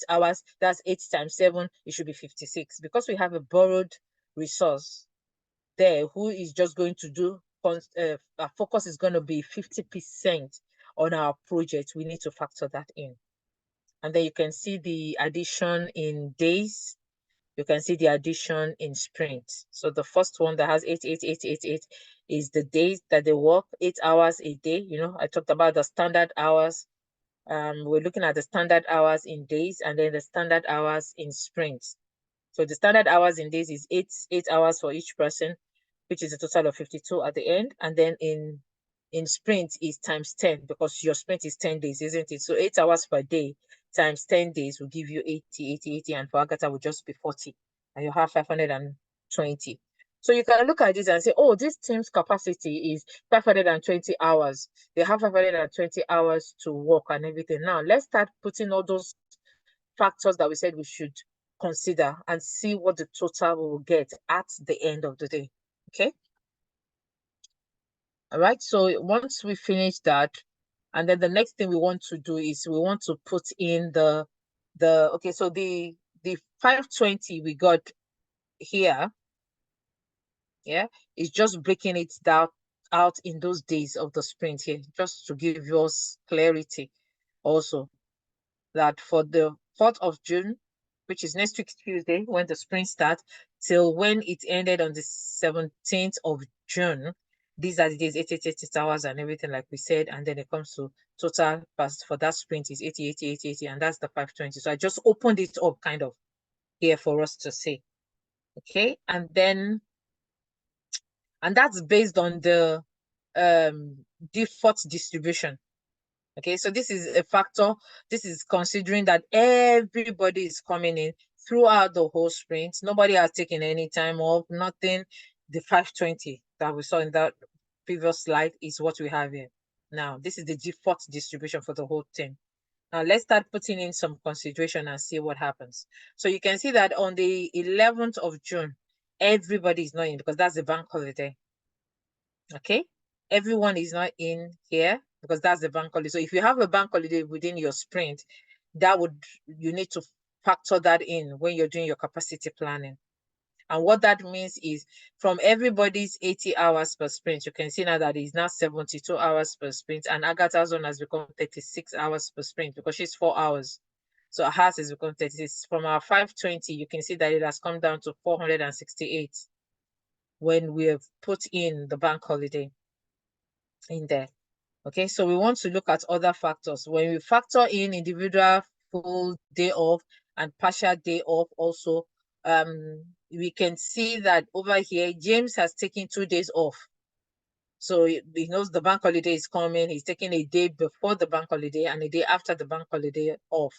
hours, that's 8 times 7, it should be 56, because we have a borrowed resource there who is just going to do, our focus is going to be 50% on our project. We need to factor that in. And then you can see the addition in days. You can see the addition in sprint. So the first one that has 8, 8, 8, 8, 8 is the days that they work, 8 hours a day. You know, I talked about the standard hours. We're looking at the standard hours in days and then the standard hours in sprints. So the standard hours in days is 8 hours for each person, which is a total of 52 at the end. And then in sprint is times 10, because your sprint is 10 days, isn't it? So 8 hours per day times 10 days will give you 80, 80, 80, and for Agatha will just be 40, and you have 520. So you can look at this and say, oh, this team's capacity is 520 hours. They have 520 hours to work and everything. Now let's start putting all those factors that we said we should consider and see what the total we will get at the end of the day. Okay. All right. So once we finish that, and then the next thing we want to do is we want to put in okay, so the 520 we got here, yeah, is just breaking it down out in those days of the sprint here, just to give us clarity also, that for the 4th of June, which is next week Tuesday when the sprint starts, till when it ended on the 17th of June, these are the days, 80 hours and everything, like we said. And then it comes to total past for that sprint is 80, 80, 80, 80, and that's the 520. So I just opened it up kind of here for us to see. Okay, and that's based on the default distribution. Okay, so this is a factor. This is considering that everybody is coming in throughout the whole sprint. Nobody has taken any time off, nothing. The 520 that we saw in that previous slide is what we have here. Now, this is the default distribution for the whole team. Now let's start putting in some consideration and see what happens. So you can see that on the 11th of June, everybody is not in because that's the bank holiday. Okay, everyone is not in here because that's the bank holiday. So if you have a bank holiday within your sprint, you need to factor that in when you're doing your capacity planning. And what that means is from everybody's 80 hours per sprint, you can see now that it's now 72 hours per sprint, and Agatha's one has become 36 hours per sprint because she's 4 hours. So hers has become 36. From our 520, you can see that it has come down to 468 when we have put in the bank holiday in there. Okay, so we want to look at other factors. When we factor in individual full day off and partial day off also, we can see that over here, James has taken 2 days off. So he knows the bank holiday is coming. He's taking a day before the bank holiday and a day after the bank holiday off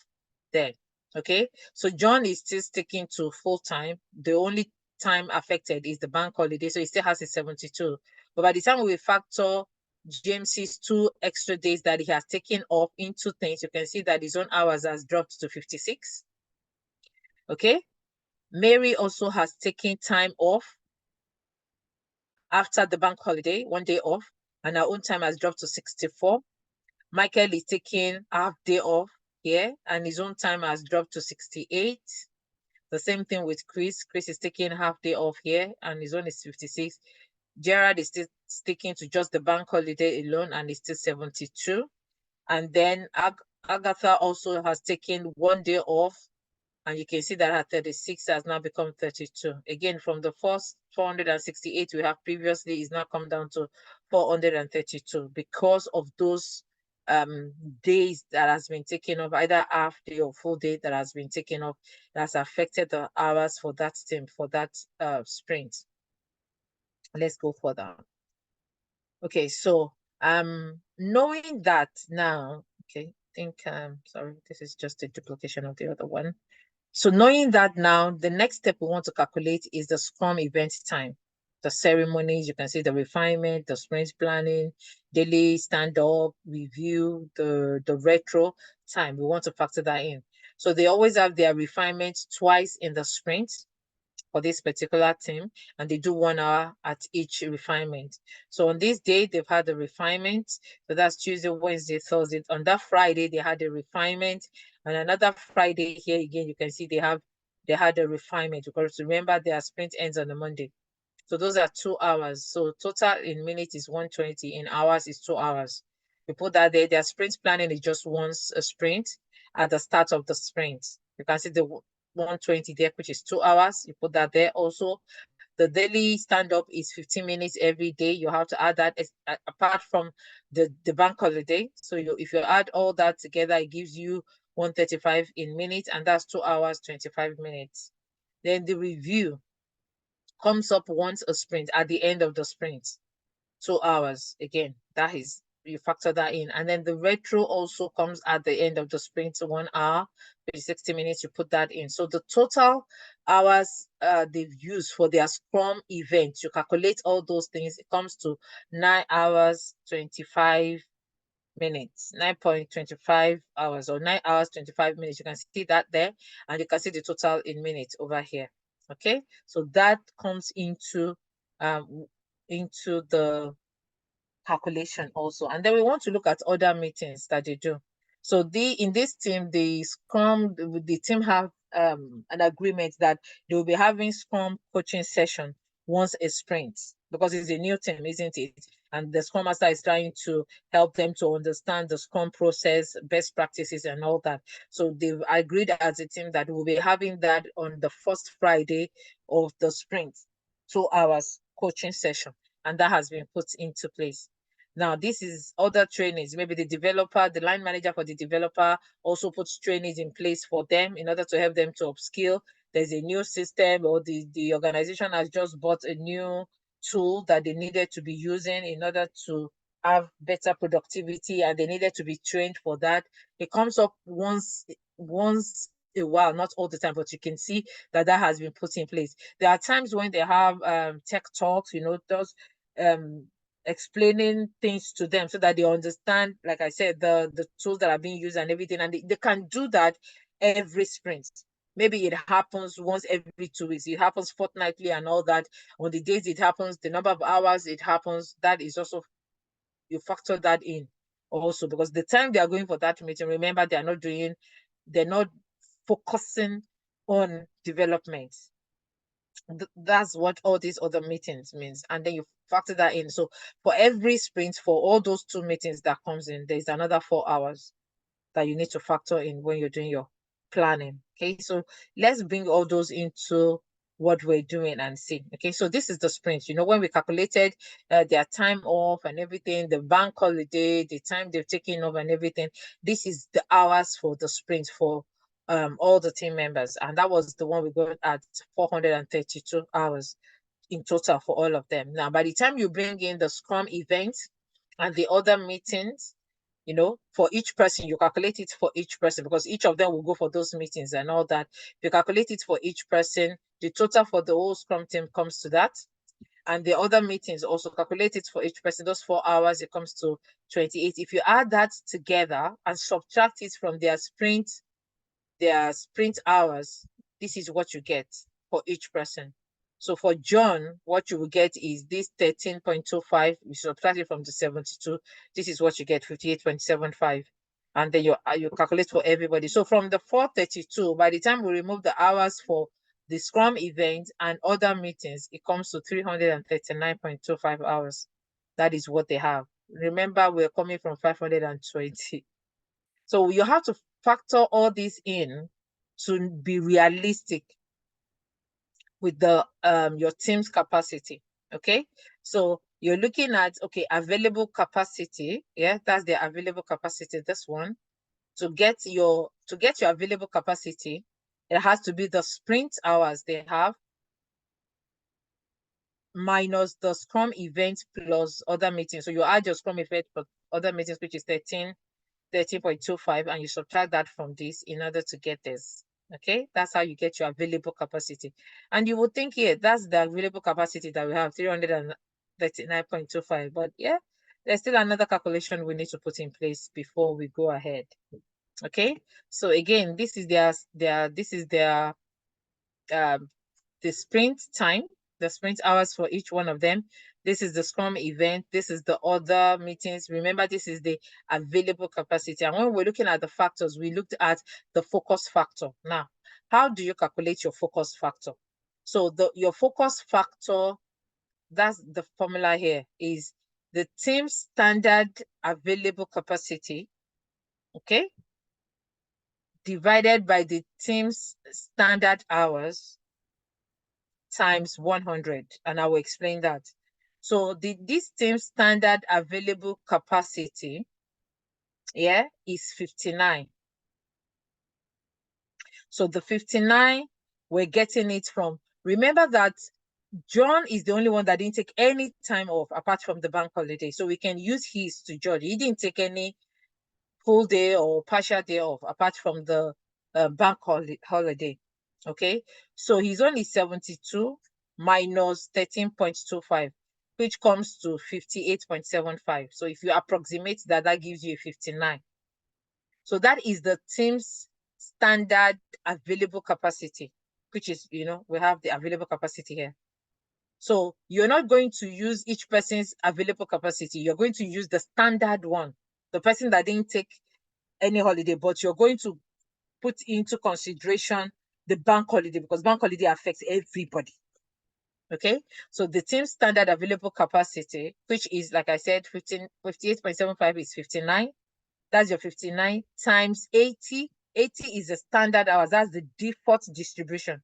there. Okay, so John is still sticking to full time. The only time affected is the bank holiday, so he still has his 72. But by the time we factor James's 2 extra days that he has taken off into things, you can see that his own hours has dropped to 56. Okay, Mary also has taken time off after the bank holiday, 1 day off, and her own time has dropped to 64. Michael is taking half day off here, and his own time has dropped to 68. The same thing with Chris. Chris is taking half day off here, and his own is 56. Gerard is still sticking to just the bank holiday alone, and is still 72. And then Agatha also has taken 1 day off, and you can see that her 36 has now become 32. Again, from the first 468 we have previously is now come down to 432 because of those days that has been taken off, either half day or full day that has been taken off, that's affected the hours for that team, for that sprint. Let's go further. Okay, so knowing that now, okay, I think sorry, this is just a duplication of the other one. So knowing that now, the next step we want to calculate is the Scrum event time. The ceremonies, you can see the refinement, the sprint planning, daily stand-up, review, the retro time. We want to factor that in. So they always have their refinements twice in the sprint for this particular team, and they do 1 hour at each refinement. So on this day, they've had the refinement. So that's Tuesday, Wednesday, Thursday. On that Friday, they had a refinement. And another Friday here again, you can see they had a refinement because remember their sprint ends on a Monday. So those are 2 hours. So total in minutes is 120, in hours is 2 hours. We put that there. Their sprint planning is just once a sprint at the start of the sprint. You can see the 120 there, which is 2 hours. You put that there also. The daily stand-up is 15 minutes every day. You have to add that apart from the bank holiday. So if you add all that together, it gives you 135 in minutes, and that's 2 hours, 25 minutes. Then the review comes up once a sprint at the end of the sprint, 2 hours. Again, that is, you factor that in. And then the retro also comes at the end of the sprint, 1 hour, 60 minutes, you put that in. So the total hours they've used for their Scrum event, you calculate all those things, it comes to 9 hours, 25 minutes, 9.25 hours, or 9 hours, 25 minutes. You can see that there, and you can see the total in minutes over here. Okay, so that comes into the calculation also. And then we want to look at other meetings that they do. So in this team, the Scrum, the team have an agreement that they will be having Scrum coaching session once a sprint, because it's a new team, isn't it? And the Scrum Master is trying to help them to understand the Scrum process, best practices, and all that. So they've agreed as a team that we'll be having that on the first Friday of the sprint, 2 hours coaching session, and that has been put into place. Now, this is other trainings. Maybe the developer, the line manager for the developer also puts trainings in place for them in order to help them to upskill. There's a new system, or the organization has just bought a new tool that they needed to be using in order to have better productivity, and they needed to be trained for that. It comes up once a while, not all the time, but you can see that has been put in place. There are times when they have tech talks, those explaining things to them so that they understand, like I said, the tools that are being used and everything. And they can do that every sprint. Maybe it happens once every 2 weeks. It happens fortnightly and all that. On the days it happens, the number of hours it happens, that is also, you factor that in also, because the time they are going for that meeting, remember, they're not focusing on development. That's what all these other meetings means, and then you factor that in. So for every sprint, for all those 2 meetings that comes in, there's another 4 hours that you need to factor in when you're doing your planning. Okay, so let's bring all those into what we're doing and see. Okay, so this is the sprint. You know, when we calculated their time off and everything, the bank holiday, the time they've taken off and everything, this is the hours for the sprint for all the team members, and that was the one we got at 432 hours in total for all of them. Now, by the time you bring in the Scrum event and the other meetings, you know, for each person, you calculate it for each person, because each of them will go for those meetings and all that. You calculate it for each person, the total for the whole Scrum team comes to that. And the other meetings also calculate it for each person, those 4 hours, it comes to 28. If you add that together and subtract it from their sprint hours, this is what you get for each person. So for John, what you will get is this 13.25. You subtract it from the 72. This is what you get, 58.75. And then you calculate for everybody. So from the 432, by the time we remove the hours for the Scrum event and other meetings, it comes to 339.25 hours. That is what they have. Remember, we're coming from 520. So you have to factor all this in to be realistic with the your team's capacity. Okay, so you're looking at, okay, available capacity. Yeah, that's the available capacity, this one. To get your available capacity, it has to be the sprint hours they have minus the Scrum event plus other meetings. So you add your Scrum event plus other meetings, which is 13.25, and you subtract that from this in order to get this. Okay, that's how you get your available capacity. And you would think, yeah, that's the available capacity that we have, 339.25. But yeah, there's still another calculation we need to put in place before we go ahead. Okay, so again, this is their the sprint time, the sprint hours for each one of them. This is the Scrum event. This is the other meetings. Remember, this is the available capacity. And when we're looking at the factors, we looked at the focus factor. Now, how do you calculate your focus factor? So your focus factor, that's the formula here, is the team's standard available capacity, okay, divided by the team's standard hours times 100, and I will explain that. So this team's standard available capacity, yeah, is 59. So the 59, we're getting it from, remember that John is the only one that didn't take any time off apart from the bank holiday. So we can use his to judge. He didn't take any full day or partial day off apart from the bank holiday. Okay, so he's only 72 minus 13.25, which comes to 58.75. So if you approximate that, that gives you 59. So that is the team's standard available capacity, which is, you know, we have the available capacity here. So you're not going to use each person's available capacity. You're going to use the standard one, the person that didn't take any holiday, but you're going to put into consideration the bank holiday, because bank holiday affects everybody. Okay, so the team standard available capacity, which is, like I said, 58.75 is 59. That's your 59 times 80. 80 is the standard hours. That's the default distribution.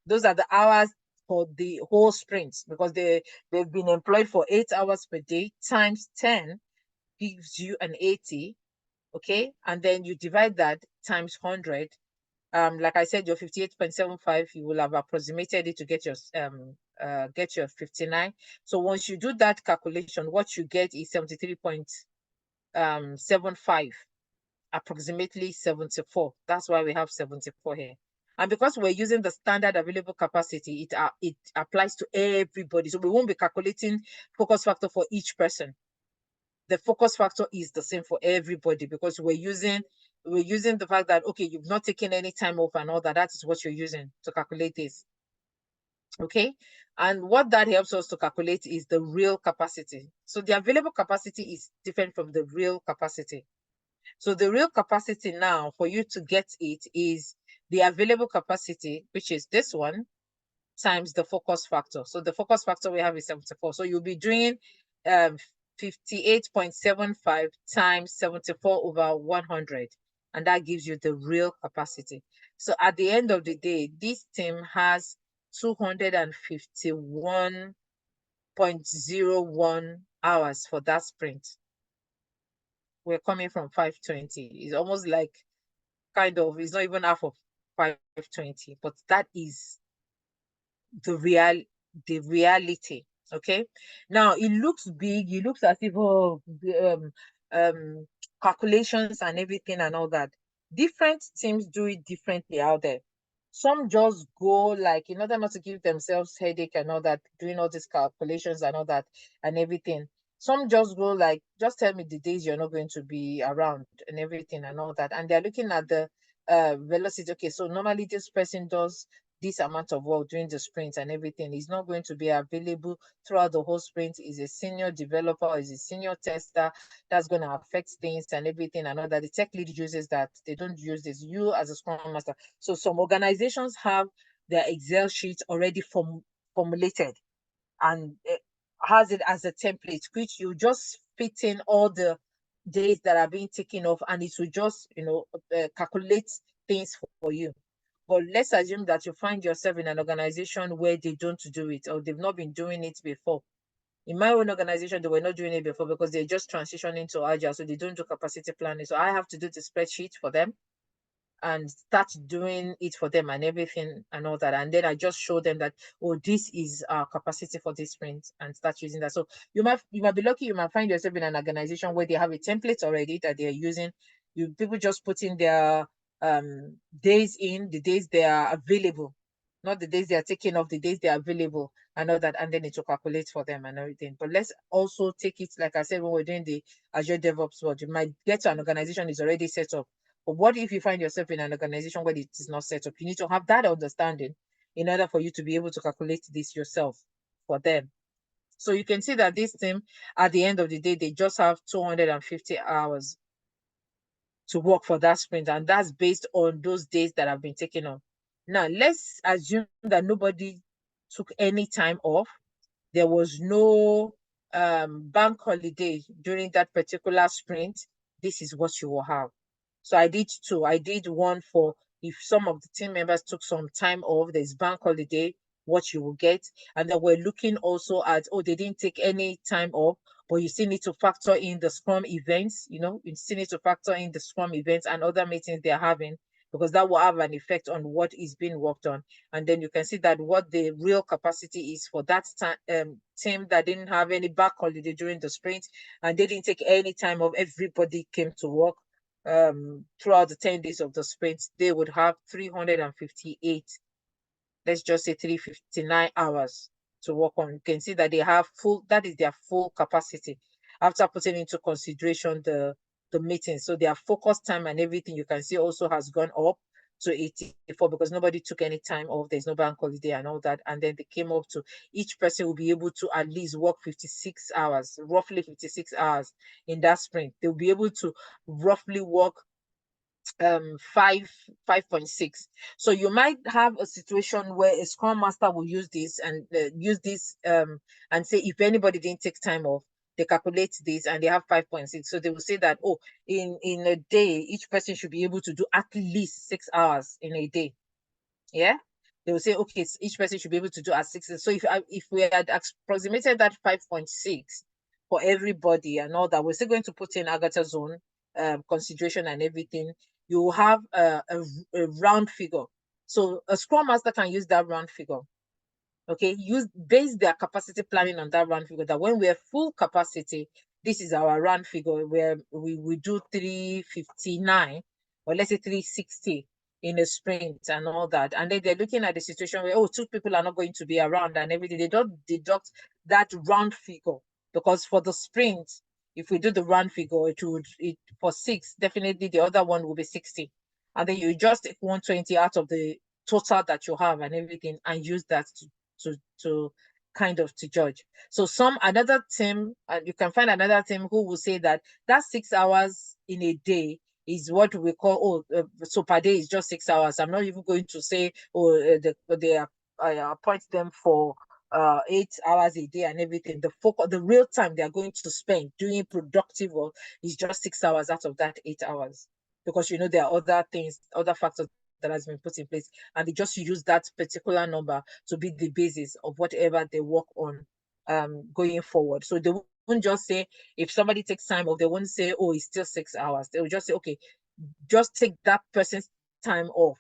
Those are the hours for the whole sprint, because they've been employed for 8 hours per day, times 10 gives you an 80. Okay, and then you divide that times 100. Like I said, your 58.75, you will have approximated it to get your 59. So once you do that calculation, what you get is 73.75, approximately 74. That's why we have 74 here. And because we're using the standard available capacity, it applies to everybody. So we won't be calculating focus factor for each person. The focus factor is the same for everybody because we're using the fact that, okay, you've not taken any time off and all that. That is what you're using to calculate this. Okay. And what that helps us to calculate is the real capacity. So the available capacity is different from the real capacity. So the real capacity now for you to get it is the available capacity, which is this one, times the focus factor. So the focus factor we have is 74. So you'll be doing 58.75 times 74 over 100. And that gives you the real capacity. So at the end of the day, this team has 251.01 hours for that sprint. We're coming from 520. It's almost like kind of, it's not even half of 520, but that is the reality. Okay. Now it looks big, it looks as if calculations and everything and all that. Different teams do it differently out there. Some just go like, in order not to give themselves headache and all that, doing all these calculations and all that and everything. Some just go like, just tell me the days you're not going to be around and everything and all that. And they're looking at the velocity. Okay, so normally this person does this amount of work during the sprint and everything. Is not going to be available throughout the whole sprint. Is a senior developer, is a senior tester. That's going to affect things and everything and all that. The tech lead uses that. They don't use this. You as a Scrum Master. So some organizations have their Excel sheets already formulated and has it as a template, which you just fit in all the days that are being taken off, and it will just, calculate things for you. But let's assume that you find yourself in an organization where they don't do it or they've not been doing it before. In my own organization, they were not doing it before because they're just transitioning to Agile, so they don't do capacity planning. So I have to do the spreadsheet for them and start doing it for them and everything and all that. And then I just show them that, oh, this is our capacity for this sprint, and start using that. So you might be lucky, you might find yourself in an organization where they have a template already that they're using. People just put in their days in, the days they are available, not the days they are taking off, the days they are available and all that, and then it will calculate for them and everything. But let's also take it, like I said, when we're doing the Azure DevOps world, you might get to an organization is already set up. But what if you find yourself in an organization where it is not set up? You need to have that understanding in order for you to be able to calculate this yourself for them. So you can see that this team, at the end of the day, they just have 250 hours to work for that sprint, and that's based on those days that have been taken off. Now, let's assume that nobody took any time off. There was no bank holiday during that particular sprint. This is what you will have. So I did two. I did one for if some of the team members took some time off, there's bank holiday, what you will get. And then we're looking also at, oh, they didn't take any time off, but you still need to factor in the Scrum events, you still need to factor in the Scrum events and other meetings they're having, because that will have an effect on what is being worked on. And then you can see that what the real capacity is for that team that didn't have any back holiday during the sprint and they didn't take any time off, everybody came to work throughout the 10 days of the sprint. They would have 358, let's just say 359 hours to work on. You can see that they have that is their full capacity after putting into consideration the meeting. So their focus time and everything, you can see, also has gone up to 84 because nobody took any time off. There's no bank holiday and all that. And then they came up to each person will be able to at least work 56 hours, roughly 56 hours in that sprint. They'll be able to roughly work 5.6. So you might have a situation where a Scrum Master will use this and and say if anybody didn't take time off, they calculate this and they have 5.6. So they will say that, oh, in a day, each person should be able to do at least 6 hours in a day. Yeah. They will say, okay, each person should be able to do at 6. So if we had approximated that 5.6 for everybody and all that, we're still going to put in Agatha zone consideration and everything. You will have a round figure. So a Scrum Master can use that round figure. Okay, base their capacity planning on that round figure, that when we're full capacity, this is our round figure where we do 359, or let's say 360 in a sprint and all that. And then they're looking at the situation where, oh, 2 people are not going to be around and everything. They don't deduct that round figure, because for the sprint, if we do the round figure, for 6, definitely the other one will be 60. And then you just take 120 out of the total that you have and everything and use that to kind of to judge. So another team, and you can find another team who will say that 6 hours in a day is what we call, so per day is just 6 hours. I'm not even going to say, I appoint them for 8 hours a day and everything. The real time they are going to spend doing productive work is just 6 hours out of that 8 hours, because there are other things, other factors that has been put in place, and they just use that particular number to be the basis of whatever they work on going forward. So they won't just say, if somebody takes time off, they won't say, oh, it's still 6 hours. They will just say, okay, just take that person's time off,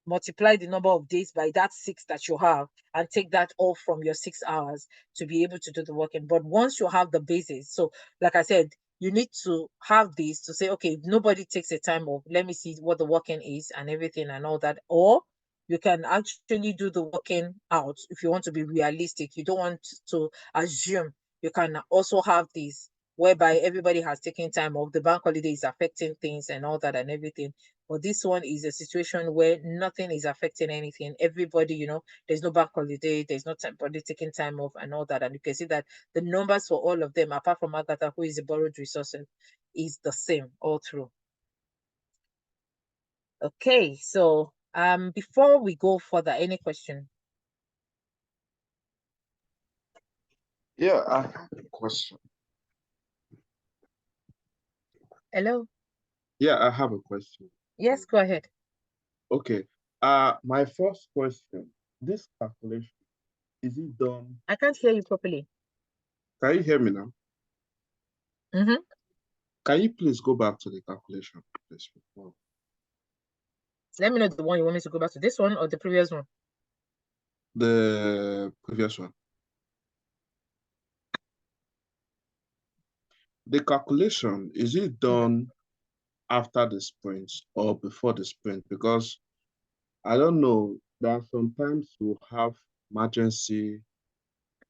multiply the number of days by that 6 that you have, and take that off from your 6 hours to be able to do the working. But once you have the basis, so like I said, you need to have this to say, okay, if nobody takes a time off, let me see what the working is and everything and all that. Or you can actually do the working out if you want to be realistic. You don't want to assume. You can also have this whereby everybody has taken time off. The bank holiday is affecting things and all that and everything. But this one is a situation where nothing is affecting anything. Everybody, there's no bank holiday, there's no body taking time off and all that. And you can see that the numbers for all of them, apart from Agatha, who is a borrowed resources, is the same all through. Okay, so before we go further, any question? Yeah, I have a question. Hello? Yeah, I have a question. Yes, go ahead. Okay. My first question, this calculation, is it done? I can't hear you properly. Can you hear me now? Mm-hmm. Can you please go back to the calculation, please? Let me know the one you want me to go back to, this one or the previous one? The previous one. The calculation, is it done after the sprint or before the sprint? Because I don't know, that sometimes you have emergency.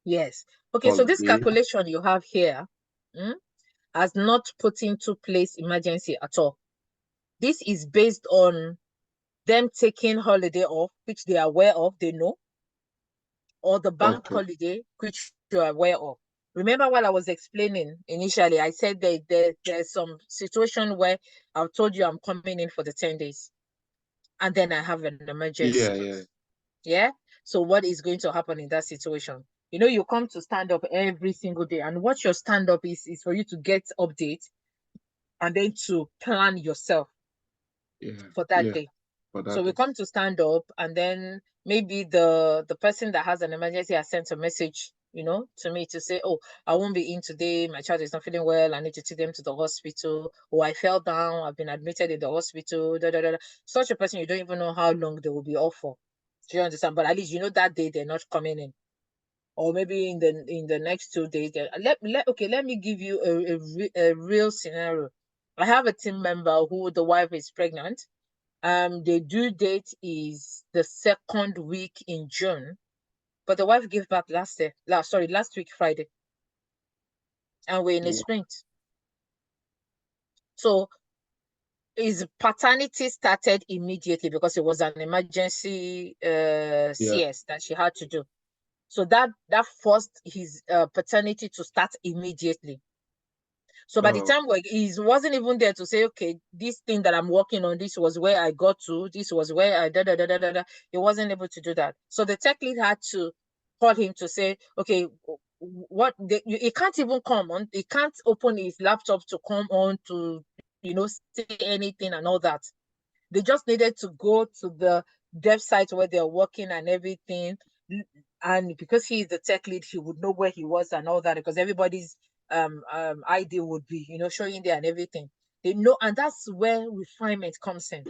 Yes. Okay, so this holiday. calculation you have here has not put into place emergency at all. This is based on them taking holiday off, which they are aware of, they know, or the bank holiday, which you are aware of. Remember while I was explaining initially, I said that there's some situation where I've told you I'm coming in for the 10 days and then I have an emergency. Yeah. So what is going to happen in that situation? You come to stand up every single day, and what your stand up is for you to get updates and then to plan yourself for that day. So we come to stand up, and then maybe the person that has an emergency has sent a message, to me to say, oh, I won't be in today. My child is not feeling well. I need to take them to the hospital. Or I fell down. I've been admitted in the hospital. Such a person, you don't even know how long they will be off for. Do you understand? But at least that day they're not coming in. Or maybe in the next 2 days. Let me give you a real scenario. I have a team member who the wife is pregnant. The due date is the 2nd week in June, but the wife gave birth last week Friday, and we're in a sprint. So his paternity started immediately because it was an emergency CS that she had to do. So that forced his paternity to start immediately. So by the time he wasn't even there to say, okay, this thing that I'm working on, this was where I got to, this was where I he wasn't able to do that. So the tech lead had to call him to say, okay, he can't even come on, he can't open his laptop to come on to, say anything and all that. They just needed to go to the dev site where they're working and everything. And because he's the tech lead, he would know where he was and all that, because everybody's ID would be, showing there and everything. They know, and that's where refinement comes in,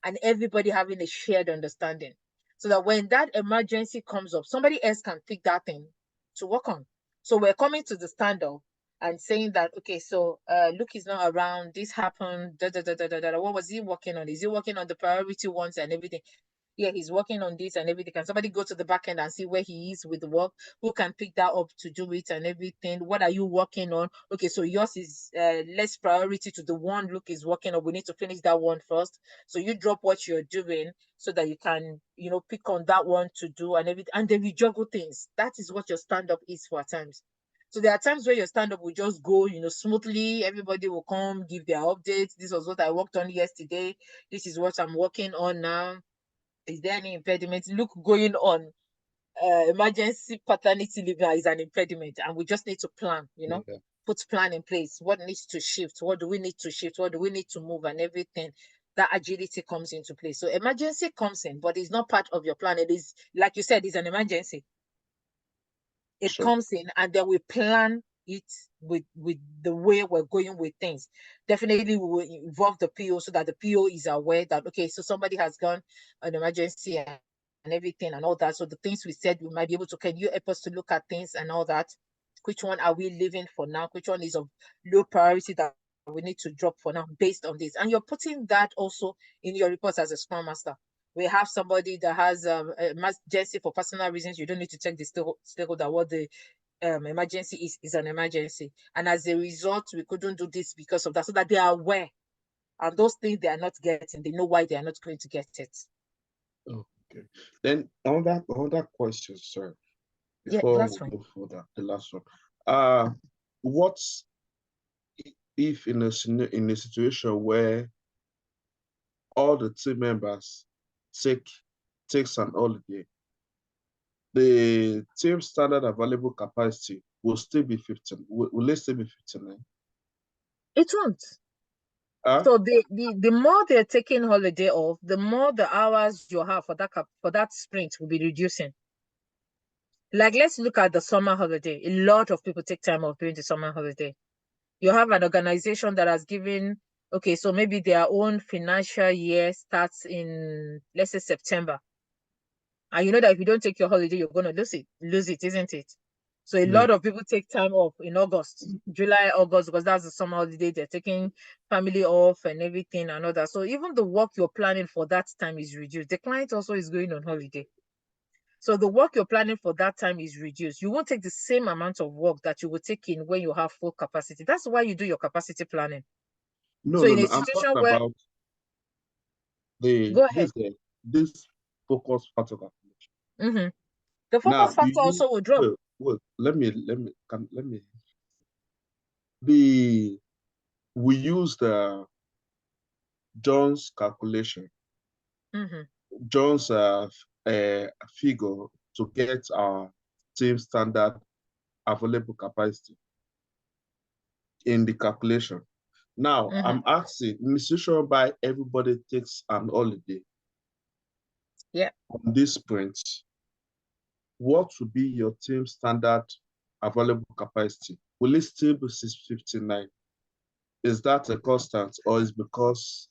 and everybody having a shared understanding, so that when that emergency comes up, somebody else can pick that thing to work on. So we're coming to the stand-up, and saying that, okay, so Luke is not around, this happened, what was he working on? Is he working on the priority ones and everything? Yeah, he's working on this and everything. Can somebody go to the back end and see where he is with the work? Who can pick that up to do it and everything? What are you working on? Okay, so yours is less priority to the one Luke is working on. We need to finish that one first. So you drop what you're doing so that you can, pick on that one to do and everything. And then we juggle things. That is what your stand-up is for at times. So there are times where your stand-up will just go, smoothly. Everybody will come, give their updates. This was what I worked on yesterday. This is what I'm working on now. Is there any impediment? Look, going on emergency paternity leave is an impediment, and we just need to plan, put plan in place. What needs to shift? What do we need to shift? What do we need to move and everything? That agility comes into place. So emergency comes in, but it's not part of your plan. It is, like you said, it's an emergency. It comes in, and then we plan it with the way we're going with things. Definitely we will involve the PO so that the PO is aware that, okay, so somebody has gone an emergency and everything and all that. So the things we said, we might be able to, can you help us to look at things and all that? Which one are we leaving for now? Which one is of low priority that we need to drop for now based on this? And you're putting that also in your reports as a Scrum Master. We have somebody that has emergency for personal reasons. You don't need to check the stakeholder what the emergency is an emergency. And as a result, we couldn't do this because of that, so that they are aware. And those things they are not getting, they know why they are not going to get it. Okay. Then on that question, sir, before we go further, the last one. What if in a situation where all the team members takes an holiday, the team standard available capacity will still be 15. Will it still be 59? It won't. So the more they're taking holiday off, the more the hours you have for that sprint will be reducing. Like, let's look at the summer holiday. A lot of people take time off during the summer holiday. You have an organization that has given, okay, so maybe their own financial year starts in, let's say, September. And you know that if you don't take your holiday, you're going to lose it, isn't it? So a lot of people take time off in August, July, August, because that's the summer holiday. They're taking family off and everything and all that. So even the work you're planning for that time is reduced. The client also is going on holiday. So the work you're planning for that time is reduced. You won't take the same amount of work that you would take in when you have full capacity. That's why you do your capacity planning. No, I'm talking where, about go ahead. This focus factor calculation. The focus factor also will drop. Wait, let me. We use the John's calculation, John's figure to get our team standard available capacity in the calculation. Now, I'm asking, in the situation by everybody takes an holiday. On this sprint, what would be your team standard available capacity? Will it still be 659? Is that a constant, or is because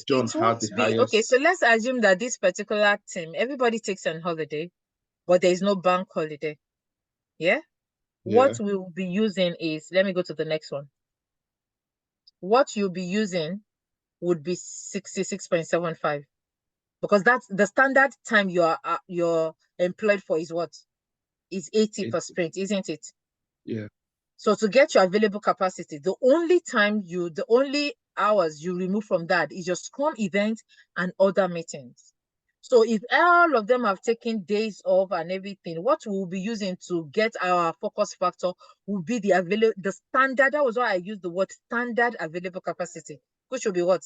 John had the highest? Okay, so let's assume that this particular team, everybody takes an holiday, but there is no bank holiday. What we will be using is, let me go to the next one. What you'll be using would be 66.75, because that's the standard time you're employed for is what? Is 80 per sprint, isn't it? Yeah. So to get your available capacity, the only hours you remove from that is your Scrum event and other meetings. So if all of them have taken days off and everything, what we'll be using to get our focus factor will be the standard. That was why I used the word standard available capacity, which will be what?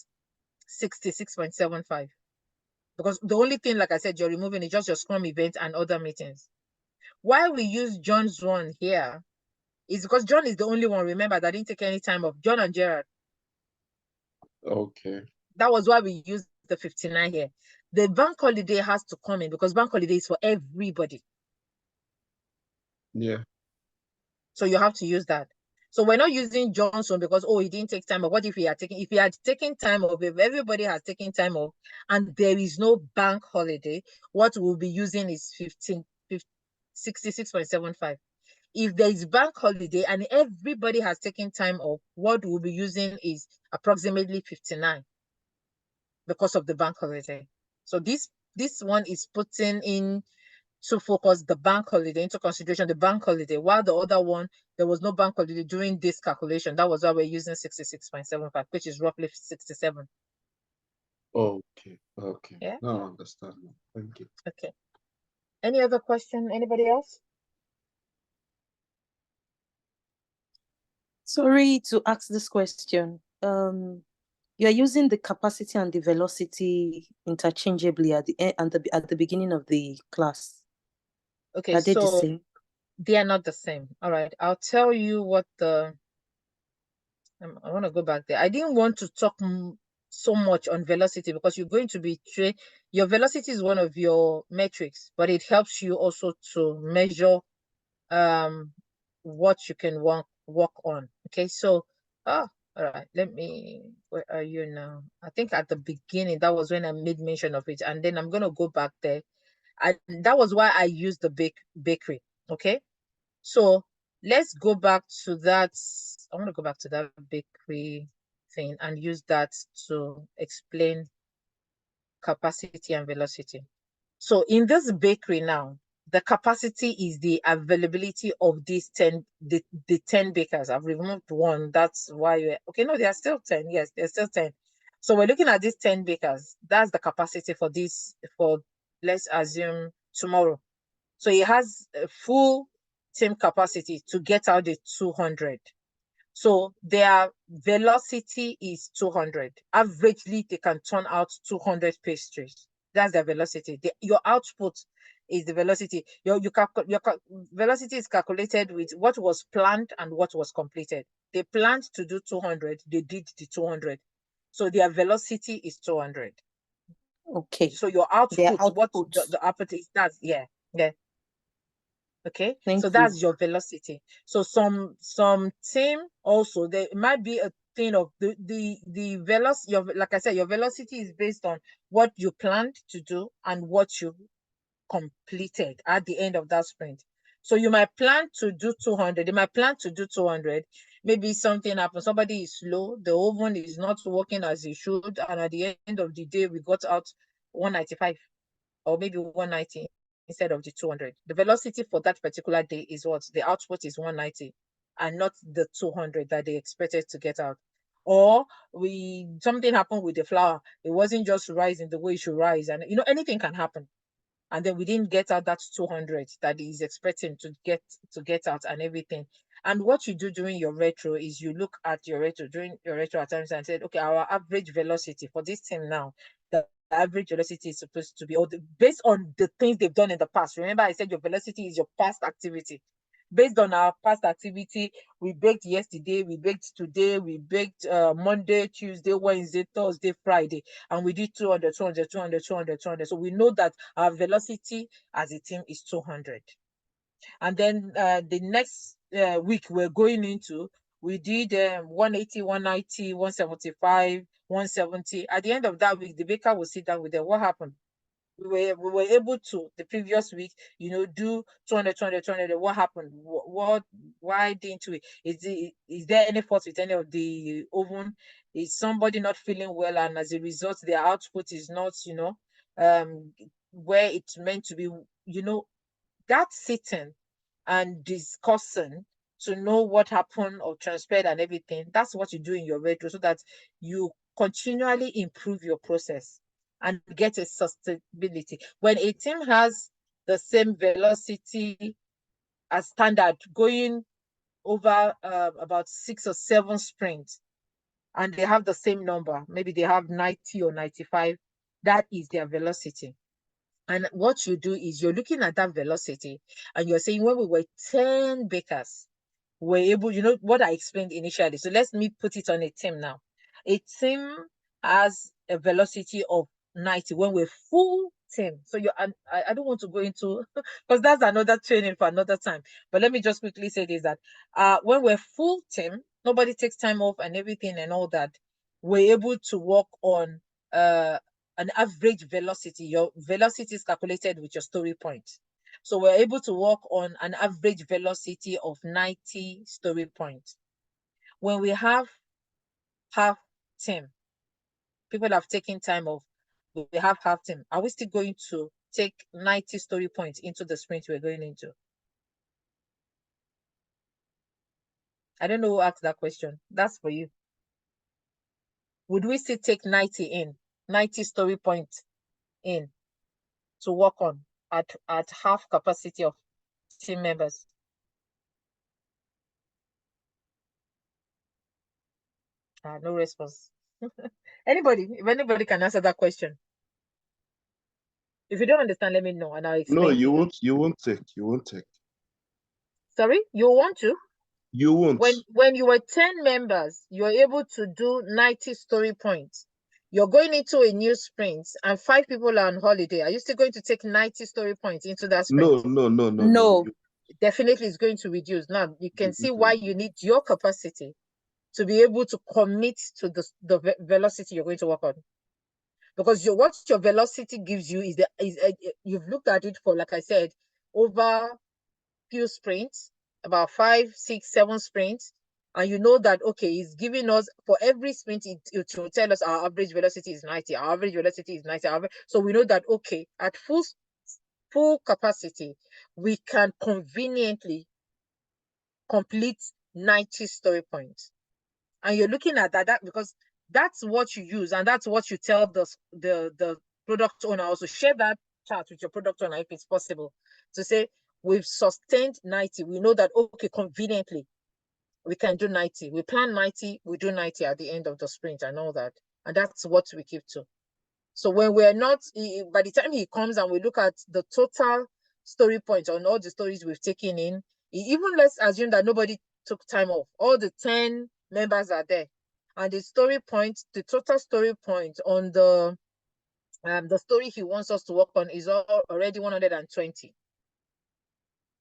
66.75. Because the only thing, like I said, you're removing is just your Scrum event and other meetings. Why we use John's one here is because John is the only one, remember, that didn't take any time off. John and Gerard. Okay. That was why we used the 59 here. The bank holiday has to come in because bank holiday is for everybody. Yeah. So you have to use that. So we're not using Johnson because, he didn't take time off. What if he had taken time off, if everybody has taken time off and there is no bank holiday, what we'll be using is 66.75. if there is bank holiday and everybody has taken time off, what we'll be using is approximately 59 because of the bank holiday. So this one is putting in to focus the bank holiday into consideration, the bank holiday, while the other one, there was no bank holiday during this calculation. That was why we're using 66.75, which is roughly 67. Okay. Yeah. Now I understand. Thank you. Okay. Any other question? Anybody else? Sorry to ask this question. You're using the capacity and the velocity interchangeably at the beginning of the class. Okay, Are they the so same? they are not the same. All right, I'll tell you what the I want to go back there. I didn't want to talk so much on velocity because you're going to be your velocity is one of your metrics, but it helps you also to measure what you can work on. Okay, so all right, where are you now? I think at the beginning that was when I made mention of it, and then I'm gonna go back there. And that was why I used the bakery. Okay, so let's go back to that. I want to go back to that bakery thing and use that to explain capacity and velocity. So in this bakery now, the capacity is the availability of these 10, the 10 bakers. I've removed one. That's why okay, no, there are still 10. Yes, there's still 10. So we're looking at these 10 bakers. That's the capacity for this, for let's assume tomorrow. So it has a full team capacity to get out the 200. So their velocity is 200. Averagely, they can turn out 200 pastries. That's their velocity. Your output is the velocity. Your velocity is calculated with what was planned and what was completed. They planned to do 200. They did the 200. So their velocity is 200. Okay. So your output, what output. the output is, that's, yeah. Okay, Thank so you. that's your velocity. So some team also, there might be a thing of the velocity, like I said, your velocity is based on what you planned to do and what you completed at the end of that sprint. So you might plan to do 200, you might plan to do 200, maybe something happens, somebody is slow, the oven is not working as it should, and at the end of the day, we got out 195 or maybe 190 instead of the 200. The velocity for that particular day is what? The output is 190 and not the 200 that they expected to get out. Or something happened with the flour. It wasn't just rising the way it should rise. And anything can happen. And then we didn't get out that 200 that he's expecting to get out and everything. And what you do during your retro is you look at your retro during your retro at times and said, okay, our average velocity for this team now, the average velocity is supposed to be, based on the things they've done in the past. Remember, I said your velocity is your past activity. Based on our past activity, we baked yesterday, we baked today, we baked Monday, Tuesday, Wednesday, Thursday, Friday, and we did 200, 200, 200, 200, 200. So we know that our velocity as a team is 200. And then the next week we're going into, we did 180, 190, 175, 170. At the end of that week, the baker will sit down with them. What happened? We were able to, the previous week, do 200, 200, 200. What happened? Why didn't we? Is there any fault with any of the oven? Is somebody not feeling well, and as a result, their output is not, where it's meant to be? That sitting and discussing to know what happened or transpired and everything, that's what you do in your retro, so that you continually improve your process and get a sustainability. When a team has the same velocity as standard going over about 6 or 7 sprints, and they have the same number, maybe they have 90 or 95, that is their velocity. And what you do is you're looking at that velocity and you're saying, when we were 10 bakers, we're able, what I explained initially. So let me put it on a team now. A team has a velocity of 90 when we're full team. So I don't want to go into, because that's another training for another time. But let me just quickly say this, that when we're full team, nobody takes time off and everything and all that, we're able to work on an average velocity. Your velocity is calculated with your story point. So we're able to work on an average velocity of 90 story points. When we have half team, people have taken time off, we have half team, are we still going to take 90 story points into the sprint we're going into? I don't know who asked that question. That's for you. Would we still take 90 story points in to work on at half capacity of team members? No response. Anybody, if anybody can answer that question. If you don't understand, let me know and I'll explain. No, you won't take. Sorry, you want to? You won't. When you were 10 members, you're able to do 90 story points. You're going into a new sprint and 5 people are on holiday. Are you still going to take 90 story points into that sprint? No. Definitely it's going to reduce. Now you can see why you need your capacity to be able to commit to the velocity you're going to work on. Because what your velocity gives you is you've looked at it for, like I said, over few sprints, about 5, 6, 7 sprints, and you know that, okay, it's giving us, for every sprint, it will tell us our average velocity is 90, our average velocity is 90, so we know that, okay, at full capacity, we can conveniently complete 90 story points. And you're looking at that because that's what you use, and that's what you tell the product owner. Also share that chart with your product owner if it's possible, to say we've sustained 90. We know that, okay, conveniently we can do 90. We plan 90, we do 90 at the end of the sprint and all that. And that's what we keep to. So when we're not, by the time he comes and we look at the total story points on all the stories we've taken in, even let's assume that nobody took time off, all the 10 members are there, and the story point, the total story point on the story he wants us to work on is already 120.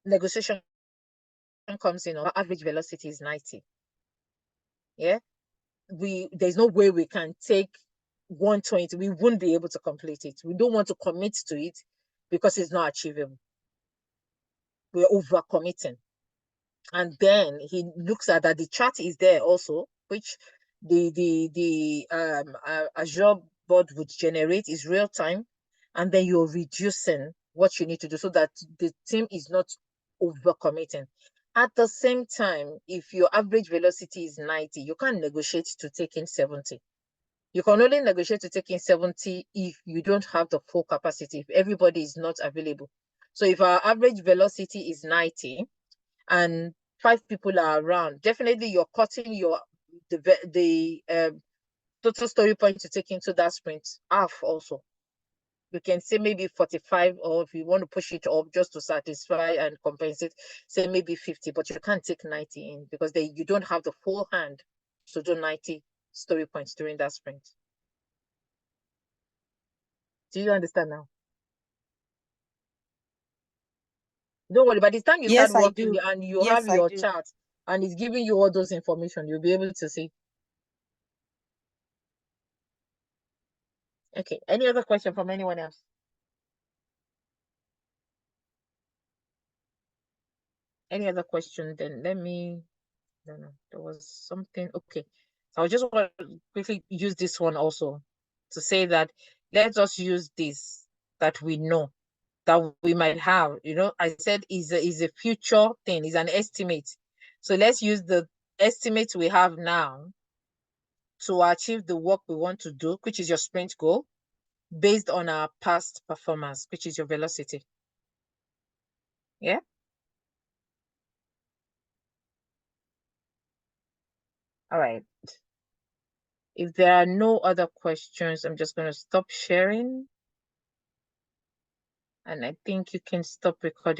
Negotiation comes in, our average velocity is 90. Yeah, there's no way we can take 120. We wouldn't be able to complete it. We don't want to commit to it because it's not achievable. We're over committing. And then he looks at that the chart is there also, which the Azure board would generate, is real time, and then you're reducing what you need to do so that the team is not over committing. At the same time, if your average velocity is 90, you can't negotiate to take in 70. You can only negotiate to take in 70 if you don't have the full capacity, if everybody is not available. So if our average velocity is 90 and 5 people are around, definitely you're cutting the total story point to take into that sprint half also. You can say maybe 45, or if you want to push it up just to satisfy and compensate, say maybe 50, but you can't take 90 in because you don't have the full hand to do 90 story points during that sprint. Do you understand now? Don't worry, by the time you Yes, start I working do. and you Yes, have I your do. chart and it's giving you all those information, you'll be able to see. Okay, any other question from anyone else? Any other question? Then let me, I don't know, there was something. Okay, so I just want to quickly use this one also to say that let us use this that we know that we might have. I said is a future thing, is an estimate. So let's use the estimate we have now to achieve the work we want to do, which is your sprint goal, based on our past performance, which is your velocity. Yeah. All right. If there are no other questions, I'm just going to stop sharing. And I think you can stop recording.